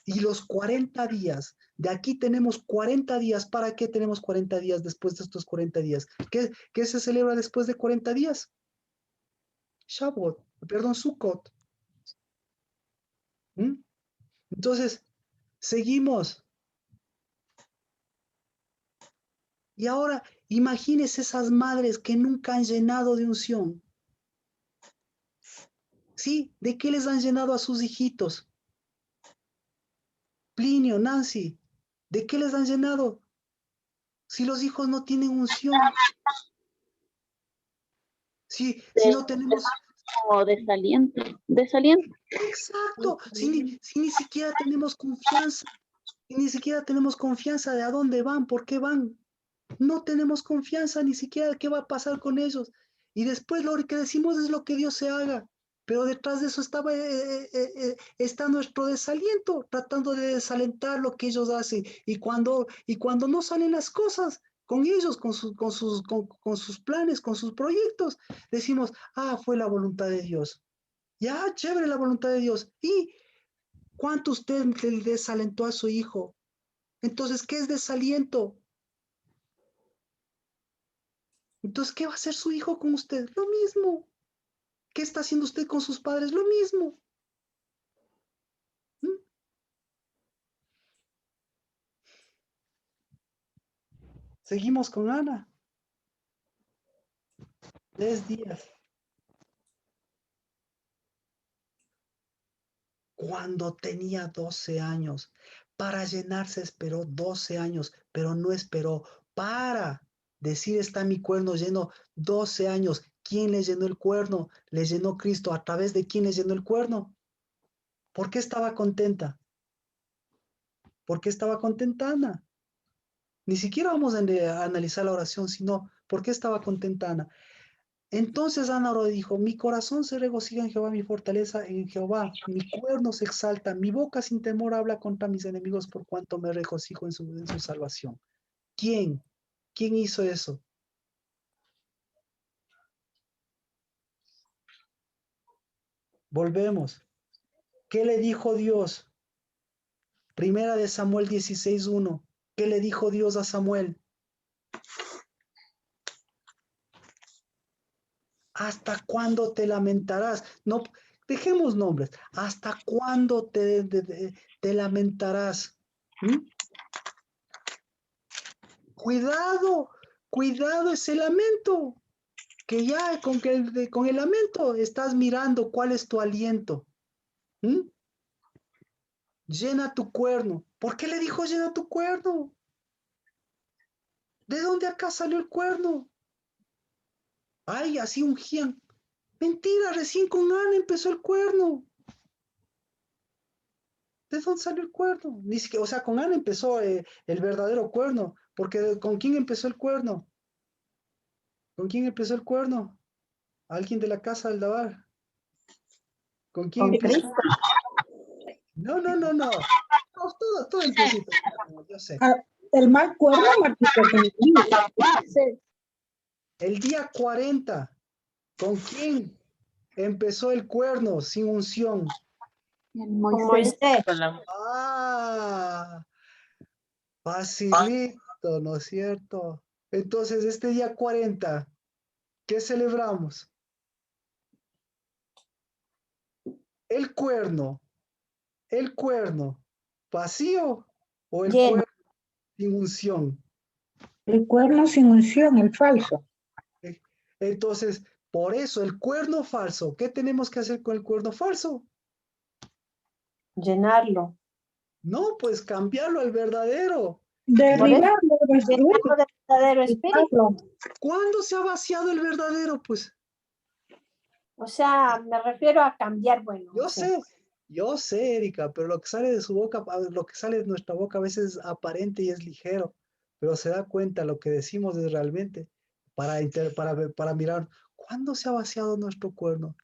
Y los 40 días, de aquí tenemos 40 días. ¿Para qué tenemos 40 días después de estos 40 días? ¿Qué se celebra después de 40 días? Sukkot. ¿Mm? Entonces, seguimos. Y ahora, imagínense esas madres que nunca han llenado de unción. ¿Sí? ¿De qué les han llenado a sus hijitos? Plinio, Nancy, ¿de qué les han llenado? Si los hijos no tienen unción. Si no tenemos... O desaliento. Desaliento. Exacto, si ni siquiera tenemos confianza. Y ni siquiera tenemos confianza de a dónde van, por qué van. No tenemos confianza ni siquiera de qué va a pasar con ellos. Y después lo que decimos es lo que Dios se haga. Pero detrás de eso está nuestro desaliento, tratando de desalentar lo que ellos hacen. Y cuando no salen las cosas con ellos, con sus planes, con sus proyectos, decimos, fue la voluntad de Dios. Ya, chévere la voluntad de Dios. ¿Y cuánto usted le desalentó a su hijo? Entonces, ¿qué es desaliento? Entonces, ¿qué va a hacer su hijo con usted? Lo mismo. ¿Qué está haciendo usted con sus padres? Lo mismo. ¿Mm? Seguimos con Ana. 3 días. Cuando tenía 12 años, para llenarse esperó 12 años, pero no esperó para decir está mi cuerno lleno 12 años. ¿Quién le llenó el cuerno? Le llenó Cristo. ¿A través de quién le llenó el cuerno? ¿Por qué estaba contenta? ¿Por qué estaba contenta Ana? Ni siquiera vamos a analizar la oración, sino ¿por qué estaba contenta Ana? Entonces Ana oró y dijo, mi corazón se regocija en Jehová, mi fortaleza en Jehová, mi cuerno se exalta, mi boca sin temor habla contra mis enemigos por cuanto me regocijo en su salvación. ¿Quién? ¿Quién hizo eso? Volvemos. ¿Qué le dijo Dios? Primera de Samuel 16:1. ¿Qué le dijo Dios a Samuel? ¿Hasta cuándo te lamentarás? No, dejemos nombres. ¿Hasta cuándo te lamentarás? ¿Mm? Cuidado ese lamento. Que ya con el lamento estás mirando cuál es tu aliento. ¿Mm? Llena tu cuerno. ¿Por qué le dijo llena tu cuerno? ¿De dónde acá salió el cuerno? Ay, así ungían. Mentira, recién con Ana empezó el cuerno. ¿De dónde salió el cuerno? Ni siquiera, o sea, con Ana empezó el verdadero cuerno. Porque ¿con quién empezó el cuerno? ¿Con quién empezó el cuerno? ¿Alguien de la casa del Dabar? ¿Con quién empezó? No. Todo empezó. Yo sé. El mal cuerno, Marquito. El día 40, ¿con quién empezó el cuerno sin unción? Moisés. Facilito, ¿no es cierto? Entonces, este día 40, ¿qué celebramos? El cuerno, ¿vacío o el Lleno. cuerno sin unción? El cuerno sin unción, el falso. Entonces, por eso el cuerno falso, ¿qué tenemos que hacer con el cuerno falso? Llenarlo. No, pues cambiarlo al verdadero. Derribarlo, Llenarlo del verdadero espíritu. ¿Cuándo se ha vaciado el verdadero? Pues O sea, me refiero a cambiar, bueno. yo sé, Erika, pero lo que sale de su boca, lo que sale de nuestra boca a veces es aparente y es ligero, pero se da cuenta lo que decimos es realmente para mirar cuándo se ha vaciado nuestro cuerno,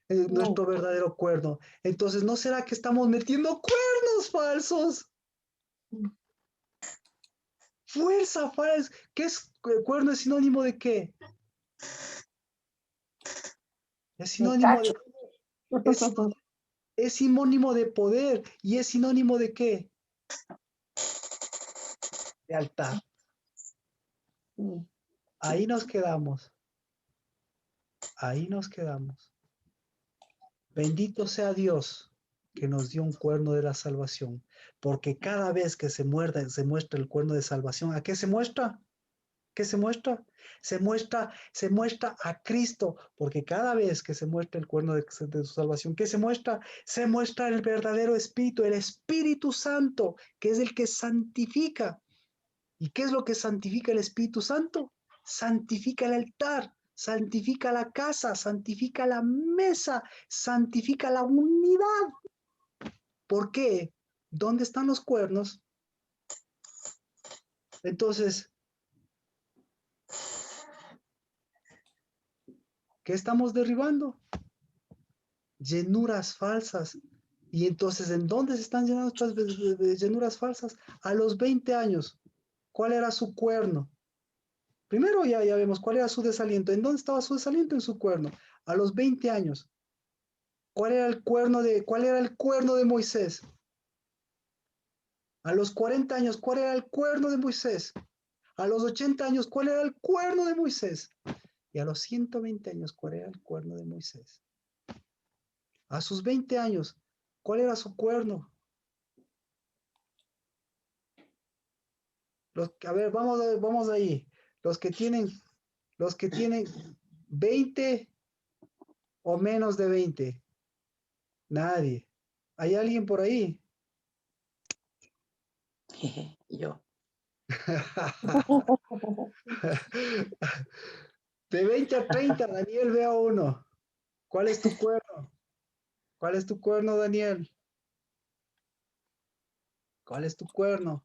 nuestro verdadero cuerno. Entonces, ¿no será que estamos metiendo cuernos falsos? Fuerza falsa. ¿Qué es cuerno? ¿Es sinónimo de qué? Es sinónimo es sinónimo de poder. ¿Y es sinónimo de qué? De altar. Ahí nos quedamos. Ahí nos quedamos. Bendito sea Dios que nos dio un cuerno de la salvación. Porque cada vez que se muestra el cuerno de salvación, ¿a qué se muestra? ¿Qué se muestra? Se muestra a Cristo, porque cada vez que se muestra el cuerno de su salvación, ¿qué se muestra? Se muestra el verdadero Espíritu, el Espíritu Santo, que es el que santifica. ¿Y qué es lo que santifica el Espíritu Santo? Santifica el altar, santifica la casa, santifica la mesa, santifica la unidad. ¿Por qué? ¿Dónde están los cuernos? Entonces, ¿qué estamos derribando? Llenuras falsas. Y entonces, ¿en dónde se están llenando estas llenuras falsas? A los 20 años. ¿Cuál era su cuerno? Primero ya vemos cuál era su desaliento. ¿En dónde estaba su desaliento? En su cuerno. A los 20 años. ¿Cuál era el cuerno de Moisés? A los 40 años, ¿cuál era el cuerno de Moisés? A los 80 años, ¿cuál era el cuerno de Moisés? Y a los 120 años, ¿cuál era el cuerno de Moisés? A sus 20 años, ¿cuál era su cuerno? A ver, vamos ahí. Los que tienen 20 o menos de 20. Nadie. ¿Hay alguien por ahí? Yo. De 20 a 30, Daniel, vea uno. ¿Cuál es tu cuerno? ¿Cuál es tu cuerno, Daniel? ¿Cuál es tu cuerno?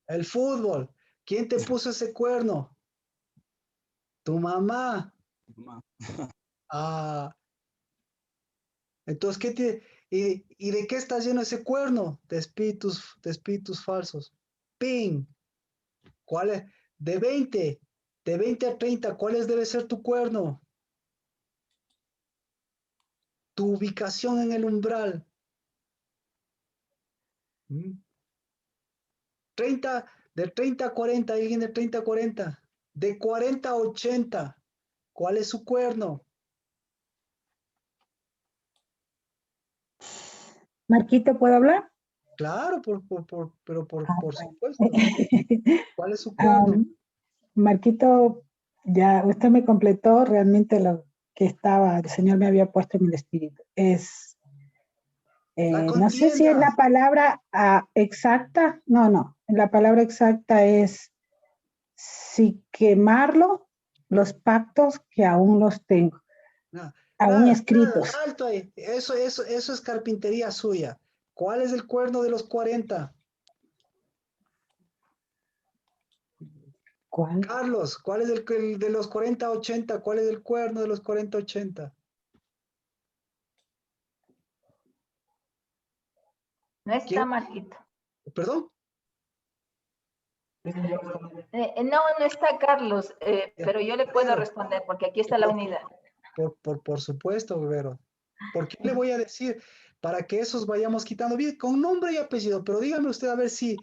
El fútbol. ¿Quién te puso ese cuerno? Tu mamá. Ah. Entonces, ¿y de qué está lleno ese cuerno? De espíritus falsos. ¡Ping! ¿Cuál es? De 20 a 30, ¿cuál debe ser tu cuerno? Tu ubicación en el umbral. De 30 a 40, alguien de 30 a 40. De 40 a 80, ¿cuál es su cuerno? Marquito, ¿puedo hablar? Claro, pero por supuesto. ¿Cuál es su cuerno? Marquito, ya usted me completó realmente lo que el Señor me había puesto en el espíritu. No sé si es la palabra exacta, no, la palabra exacta es si quemarlo, los pactos que aún los tengo, aún escritos. Alto ahí. Eso es carpintería suya. ¿Cuál es el cuerno de los 40? ¿Cuál? Carlos, ¿cuál es el de los 40 a 80? ¿Cuál es el cuerno de los 40 a 80? No está, Marquito. ¿Perdón? No está Carlos, pero yo le puedo responder porque aquí está la unidad. Por supuesto, Vero. ¿Por qué le voy a decir? Para que esos vayamos quitando bien, con nombre y apellido, pero dígame usted a ver si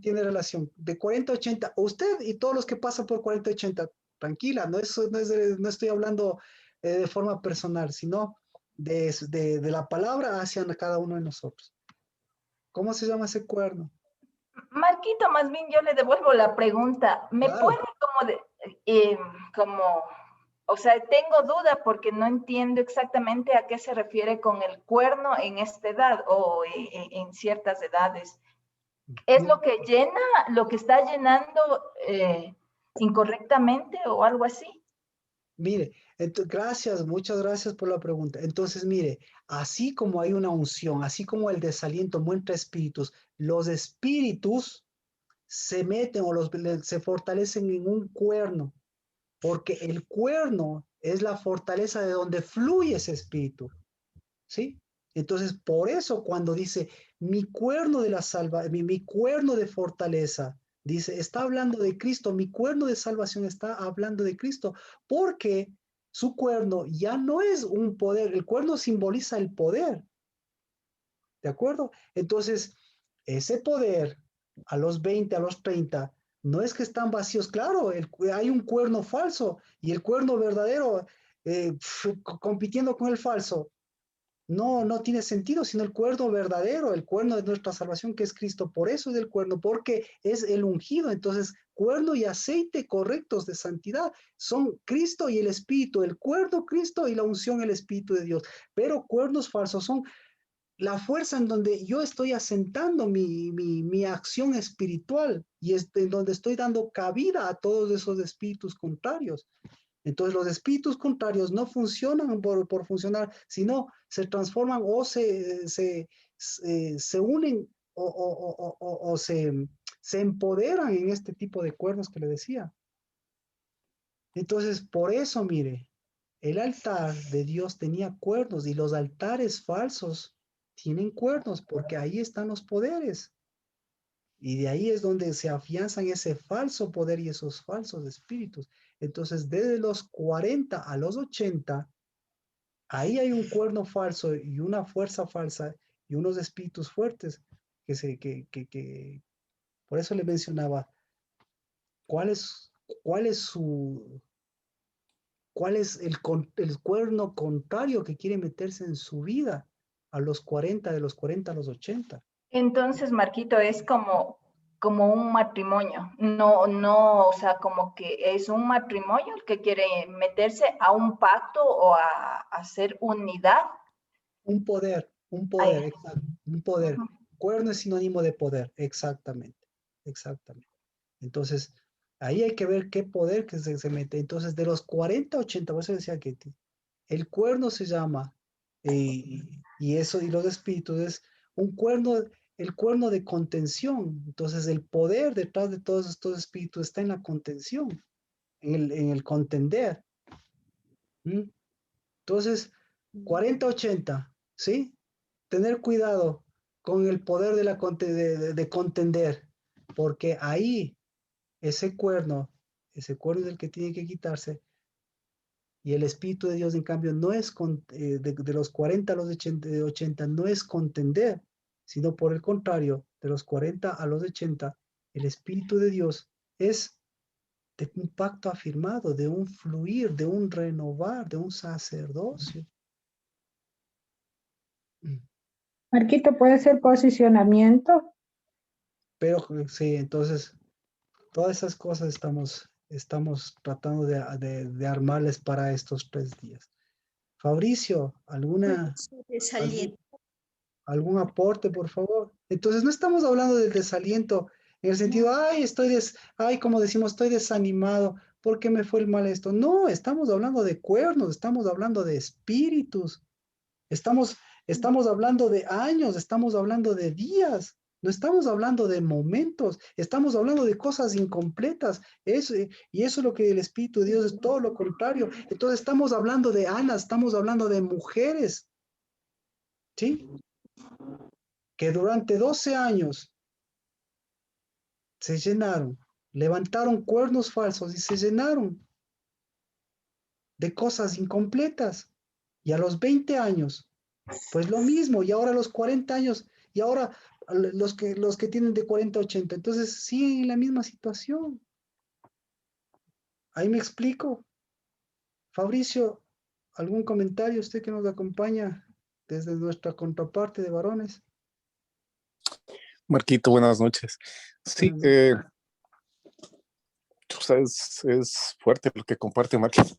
tiene relación. De 40 a 80, usted y todos los que pasan por 40 a 80, tranquila, no estoy hablando de forma personal, sino de la palabra hacia cada uno de nosotros. ¿Cómo se llama ese cuerno? Marquito, más bien yo le devuelvo la pregunta. ¿Me Claro. puede o sea, tengo duda porque no entiendo exactamente a qué se refiere con el cuerno en esta edad o en ciertas edades? ¿Es lo que llena, lo que está llenando incorrectamente o algo así? Mire, muchas gracias por la pregunta. Entonces, mire, así como hay una unción, así como el desaliento muestra espíritus, los espíritus se meten se fortalecen en un cuerno, porque el cuerno es la fortaleza de donde fluye ese espíritu, ¿sí? Entonces, por eso cuando dice mi cuerno de mi cuerno de fortaleza, dice, está hablando de Cristo, mi cuerno de salvación está hablando de Cristo, porque su cuerno ya no es un poder, el cuerno simboliza el poder, ¿de acuerdo? Entonces, ese poder a los 20, a los 30, no es que están vacíos, claro, hay un cuerno falso y el cuerno verdadero compitiendo con el falso. No tiene sentido, sino el cuerno verdadero, el cuerno de nuestra salvación que es Cristo. Por eso es el cuerno, porque es el ungido. Entonces, cuerno y aceite correctos de santidad son Cristo y el Espíritu, el cuerno Cristo y la unción el Espíritu de Dios. Pero cuernos falsos son la fuerza en donde yo estoy asentando mi acción espiritual y en donde estoy dando cabida a todos esos espíritus contrarios. Entonces los espíritus contrarios no funcionan por funcionar, sino se transforman o se se unen o se empoderan en este tipo de cuernos que le decía. Entonces, por eso, mire, el altar de Dios tenía cuernos y los altares falsos tienen cuernos porque ahí están los poderes. Y de ahí es donde se afianzan ese falso poder y esos falsos espíritus. Entonces, desde los 40 a los 80, ahí hay un cuerno falso y una fuerza falsa y unos espíritus fuertes por eso le mencionaba, ¿cuál es el cuerno contrario que quiere meterse en su vida a los 40, de los 40 a los 80? Entonces, Marquito, es como un matrimonio. No, o sea, como que es un matrimonio el que quiere meterse a un pacto o a hacer unidad. Un poder, exacto, un poder. Cuerno es sinónimo de poder, exactamente. Entonces, ahí hay que ver qué poder que se mete. Entonces, de los 40 a 80, por eso decía que el cuerno se llama, y los espíritus es un cuerno, el cuerno de contención. Entonces, el poder detrás de todos estos espíritus está en la contención, en el contender. Entonces, 40-80, ¿sí? Tener cuidado con el poder de contender, porque ahí ese cuerno es el que tiene que quitarse, y el Espíritu de Dios, en cambio, no es de los 40 a los 80, no es contender, sino por el contrario, de los 40 a los 80, el Espíritu de Dios es de un pacto afirmado, de un fluir, de un renovar, de un sacerdocio. Marquito, ¿puede ser posicionamiento? Pero sí, entonces, todas esas cosas estamos tratando de armarles para estos 3 días. Fabricio, algún aporte, por favor? Entonces, no estamos hablando del desaliento en el sentido, como decimos, estoy desanimado porque me fue el mal esto. No, estamos hablando de cuernos, estamos hablando de espíritus, estamos hablando de años, estamos hablando de días. No estamos hablando de momentos, estamos hablando de cosas incompletas. Y eso es lo que el Espíritu de Dios es todo lo contrario. Entonces estamos hablando de Ana, estamos hablando de mujeres, ¿sí? Que durante 12 años se llenaron, levantaron cuernos falsos y se llenaron de cosas incompletas. Y a los 20 años, pues lo mismo, y ahora a los 40 años, y ahora los que tienen de 40 a 80, entonces siguen en la misma situación. Ahí me explico. Fabricio, ¿algún comentario? Usted que nos acompaña desde nuestra contraparte de varones. Marquito, buenas noches. Sí, tú sabes, es fuerte lo que comparte Marquito,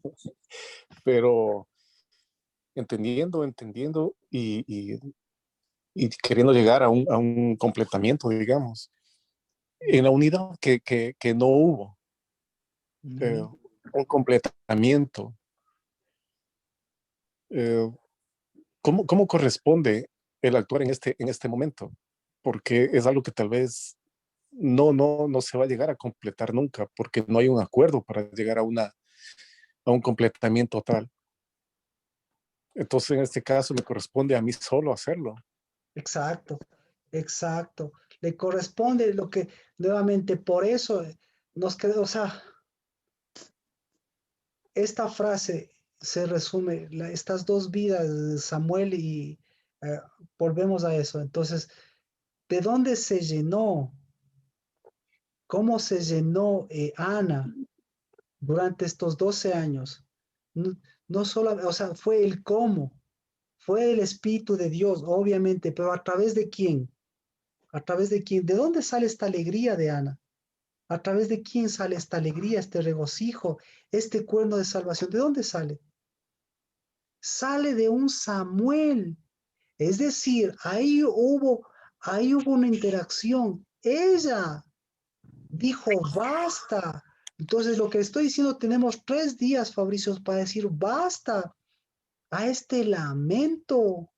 pero entendiendo y queriendo llegar a un completamiento, digamos, en la unidad que no hubo, un completamiento. ¿Cómo corresponde el actuar en este momento? Porque es algo que tal vez no se va a llegar a completar nunca, porque no hay un acuerdo para llegar a un completamiento total. Entonces, en este caso, me corresponde a mí solo hacerlo. Exacto. Le corresponde lo que, nuevamente, por eso nos quedó, o sea, esta frase se resume, estas 2 vidas, Samuel y volvemos a eso. Entonces, ¿de dónde se llenó? ¿Cómo se llenó Ana durante estos 12 años? No solo, o sea, fue el cómo, fue el Espíritu de Dios, obviamente, pero ¿a través de quién? ¿A través de quién? ¿De dónde sale esta alegría de Ana? ¿A través de quién sale esta alegría, este regocijo, este cuerno de salvación? ¿De dónde sale? Sale de un Samuel. Es decir, ahí hubo una interacción. Ella dijo, basta. Entonces, lo que estoy diciendo, tenemos 3 días, Fabricio, para decir, basta a este lamento,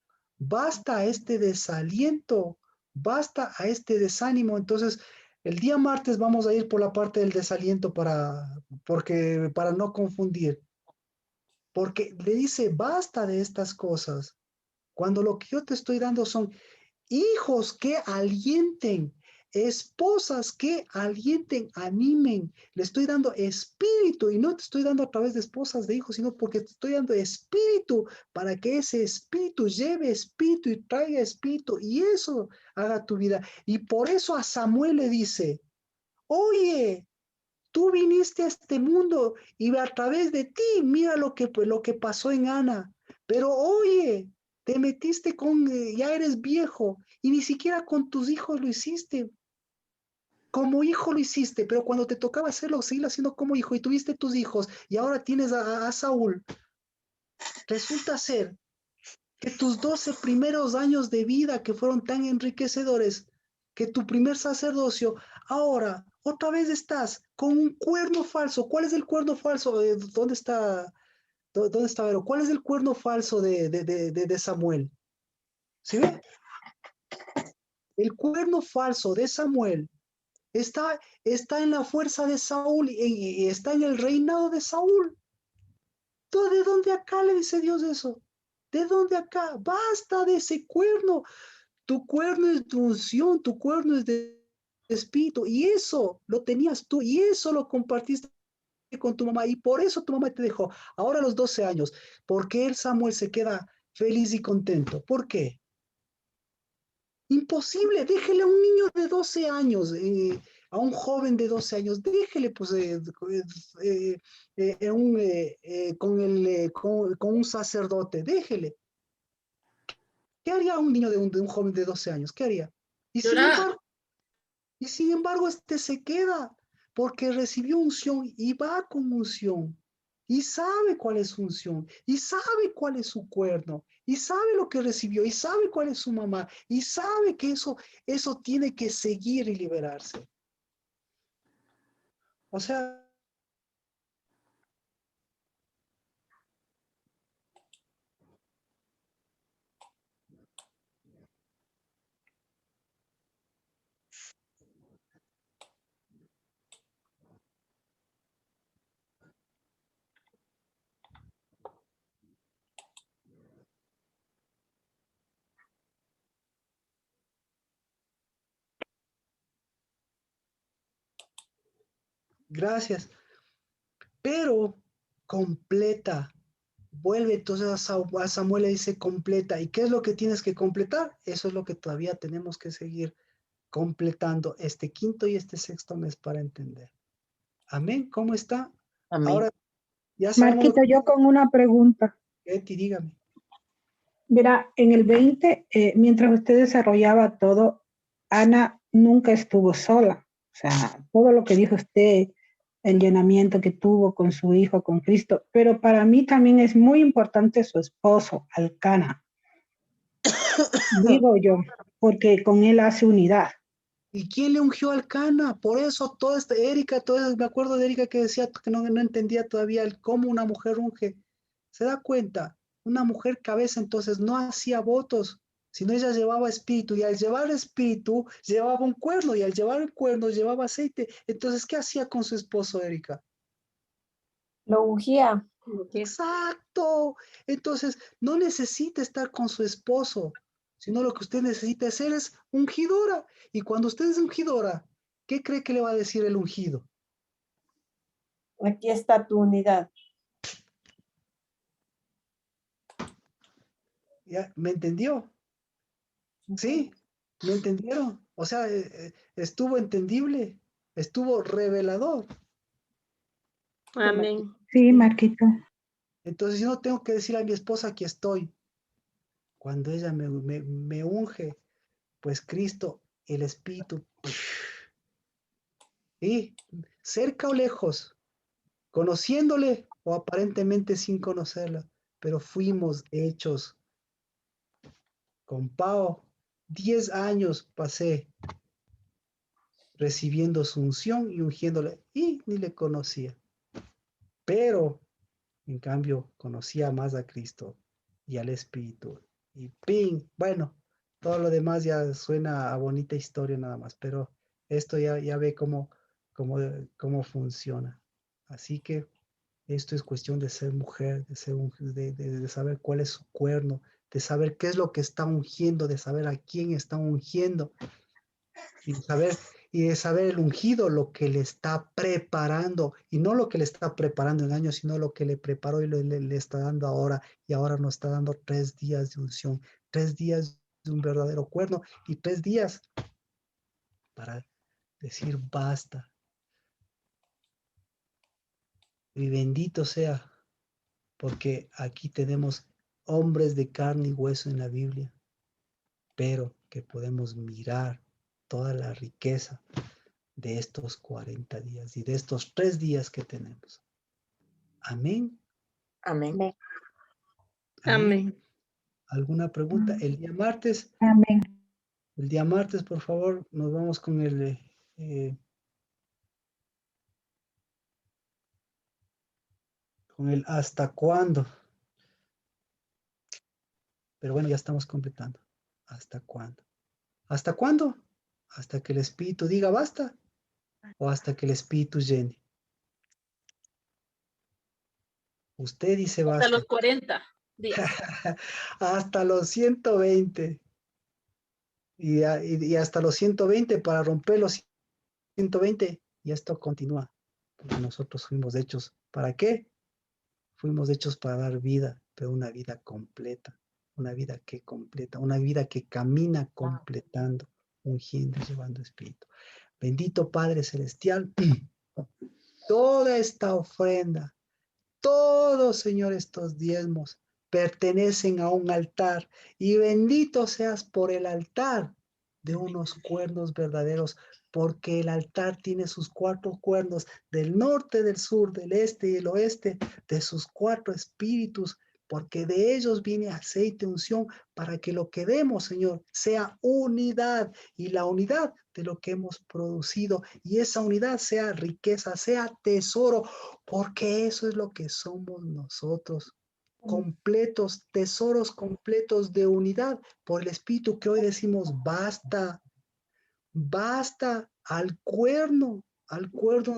basta a este desaliento, basta a este desánimo. Entonces, el día martes vamos a ir por la parte del desaliento para no confundir. Porque le dice, basta de estas cosas. Cuando lo que yo te estoy dando son hijos que alienten, esposas que alienten, animen. Le estoy dando espíritu y no te estoy dando a través de esposas, de hijos, sino porque te estoy dando espíritu para que ese espíritu lleve espíritu y traiga espíritu y eso haga tu vida. Y por eso a Samuel le dice, oye, tú viniste a este mundo y a través de ti, mira lo que pasó en Ana. Pero oye, te metiste ya eres viejo y ni siquiera con tus hijos lo hiciste. Como hijo lo hiciste, pero cuando te tocaba hacerlo, seguir haciendo como hijo y tuviste tus hijos y ahora tienes a Saúl. Resulta ser que tus 12 primeros años de vida que fueron tan enriquecedores, que tu primer sacerdocio, ahora otra vez estás con un cuerno falso. ¿Cuál es el cuerno falso? ¿Dónde está Vero? ¿Cuál es el cuerno falso de Samuel? ¿Sí ve? El cuerno falso de Samuel está en la fuerza de Saúl y está en el reinado de Saúl. ¿De dónde acá le dice Dios eso? ¿De dónde acá? Basta de ese cuerno. Tu cuerno es de unción, tu cuerno es de espíritu, y eso lo tenías tú, y eso lo compartiste con tu mamá, y por eso tu mamá te dejó. Ahora a los 12 años, ¿por qué el Samuel se queda feliz y contento? ¿Por qué? Imposible, déjele a un niño de 12 años, a un joven de 12 años, déjele pues con un sacerdote, déjele. ¿Qué haría un niño de un joven de 12 años? ¿Qué haría? Y sin embargo, este se queda porque recibió unción y va con unción. Y sabe cuál es su unción, y sabe cuál es su cuerno, y sabe lo que recibió, y sabe cuál es su mamá, y sabe que eso tiene que seguir y liberarse. O sea, gracias. Pero completa. Vuelve entonces a Samuel, le dice completa. ¿Y qué es lo que tienes que completar? Eso es lo que todavía tenemos que seguir completando este quinto y este sexto mes para entender. Amén. ¿Cómo está? Amén. Ahora ya sabemos. Marquito, yo con una pregunta. Betty, dígame. Mira, en el 20, mientras usted desarrollaba todo, Ana nunca estuvo sola. O sea, todo lo que dijo usted, el llenamiento que tuvo con su hijo, con Cristo, pero para mí también es muy importante su esposo, Alcana. Digo yo, porque con él hace unidad. ¿Y quién le ungió al Cana? Por eso toda esta Erika, me acuerdo de Erika que decía que no entendía todavía cómo una mujer unge. ¿Se da cuenta? Una mujer cabeza entonces no hacía votos, sino ella llevaba espíritu, y al llevar espíritu llevaba un cuerno, y al llevar el cuerno llevaba aceite. Entonces, ¿qué hacía con su esposo, Erika? Lo ungía. Exacto. Entonces, no necesita estar con su esposo, sino lo que usted necesita hacer es ungidora. Y cuando usted es ungidora, ¿qué cree que le va a decir el ungido? Aquí está tu unidad. ¿Ya? ¿Me entendió? ¿Sí? ¿Me entendieron? O sea, estuvo entendible, estuvo revelador. Amén. Sí, Marquito. Entonces yo no tengo que decir a mi esposa aquí estoy. Cuando ella me unge, pues Cristo, el Espíritu, y cerca o lejos, conociéndole o aparentemente sin conocerla, pero fuimos hechos. Con Pao, 10 años pasé recibiendo su unción y ungiéndole, y ni le conocía. Pero, en cambio, conocía más a Cristo y al Espíritu. y ¡ping! Bueno, todo lo demás ya suena a bonita historia nada más, pero esto ya ve cómo funciona. Así que esto es cuestión de ser mujer, de saber cuál es su cuerno, de saber qué es lo que está ungiendo, de saber a quién está ungiendo y de saber el ungido lo que le está preparando, y no lo que le está preparando en años, sino lo que le preparó y le está dando ahora, y ahora nos está dando 3 días de unción, 3 días de un verdadero cuerno y 3 días para decir basta. Y bendito sea, porque aquí tenemos hombres de carne y hueso en la Biblia, pero que podemos mirar toda la riqueza de estos 40 días y de estos 3 días que tenemos. Amén. Amén. Amén. Amén. ¿Alguna pregunta? El día martes, por favor, nos vamos con el hasta cuándo. Pero bueno, ya estamos completando. ¿Hasta cuándo? ¿Hasta cuándo? ¿Hasta que el Espíritu diga basta? ¿O hasta que el Espíritu llene? Usted dice Hasta basta. los 40 días. Hasta los 120. Y hasta los 120 para romper los 120. Y esto continúa. Porque nosotros fuimos hechos. ¿Para qué? Fuimos hechos para dar vida, pero una vida completa. Una vida que completa. Una vida que camina completando, ungiendo y llevando espíritu. Bendito Padre Celestial. Toda esta ofrenda, todos, Señor, estos diezmos pertenecen a un altar, y bendito seas por el altar de unos cuernos verdaderos, porque el altar tiene sus 4 cuernos, del norte, del sur, del este y del oeste, de sus 4 espíritus, porque de ellos viene aceite, unción, para que lo que demos, Señor, sea unidad, y la unidad de lo que hemos producido, y esa unidad sea riqueza, sea tesoro, porque eso es lo que somos nosotros, completos, tesoros completos de unidad por el Espíritu, que hoy decimos basta, basta al cuerno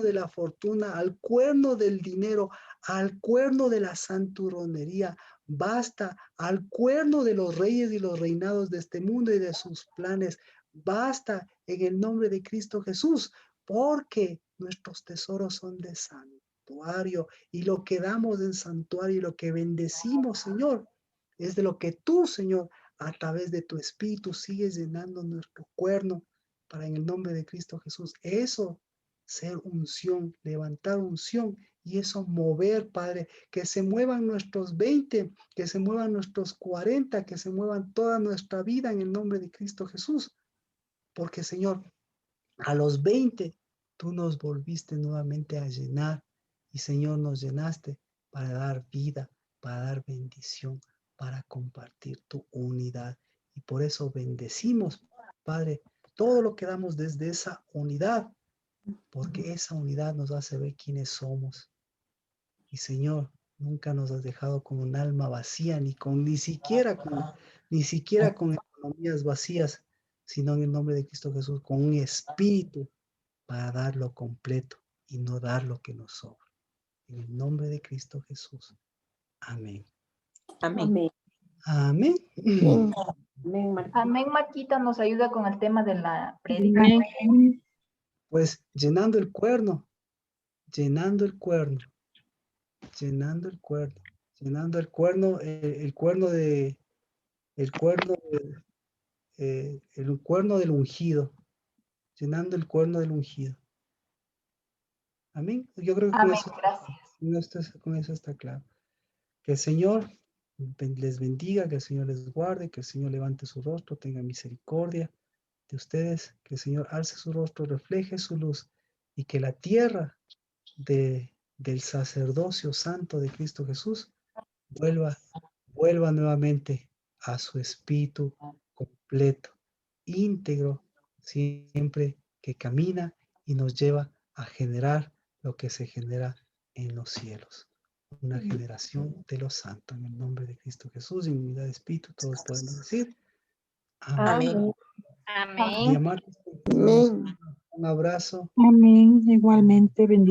de la fortuna, al cuerno del dinero, al cuerno de la santurronería, basta al cuerno de los reyes y los reinados de este mundo y de sus planes, basta en el nombre de Cristo Jesús, porque nuestros tesoros son de santuario, y lo que damos en santuario y lo que bendecimos, Señor, es de lo que tú, Señor, a través de tu Espíritu sigues llenando nuestro cuerno, para en el nombre de Cristo Jesús. Eso, ser unción, levantar unción, y eso mover, Padre, que se muevan nuestros 20, que se muevan nuestros 40, que se muevan toda nuestra vida en el nombre de Cristo Jesús. Porque, Señor, a los 20 tú nos volviste nuevamente a llenar, y, Señor, nos llenaste para dar vida, para dar bendición, para compartir tu unidad. Y por eso bendecimos, Padre, todo lo que damos desde esa unidad, porque esa unidad nos hace ver quiénes somos. Y, Señor, nunca nos has dejado con un alma vacía, ni siquiera con economías vacías, sino en el nombre de Cristo Jesús, con un espíritu para dar lo completo y no dar lo que nos sobra. En el nombre de Cristo Jesús. Amén. Amén. Amén. Amén, Marquita, nos ayuda con el tema de la prédica. Pues llenando el cuerno, llenando el cuerno, llenando el cuerno, llenando el cuerno, el cuerno del ungido, llenando el cuerno del ungido. Amén. Yo creo que Amén, gracias. con eso está claro. Que el Señor les bendiga, que el Señor les guarde, que el Señor levante su rostro, tenga misericordia de ustedes, que el Señor alce su rostro, refleje su luz, y que la tierra del sacerdocio santo de Cristo Jesús vuelva nuevamente a su espíritu completo, íntegro, siempre que camina y nos lleva a generar lo que se genera en los cielos. una generación de los santos. En el nombre de Cristo Jesús, en unidad de espíritu, todos podemos decir amén. Amén. María Marta, Amén. un abrazo. Amén. Igualmente, bendiciones.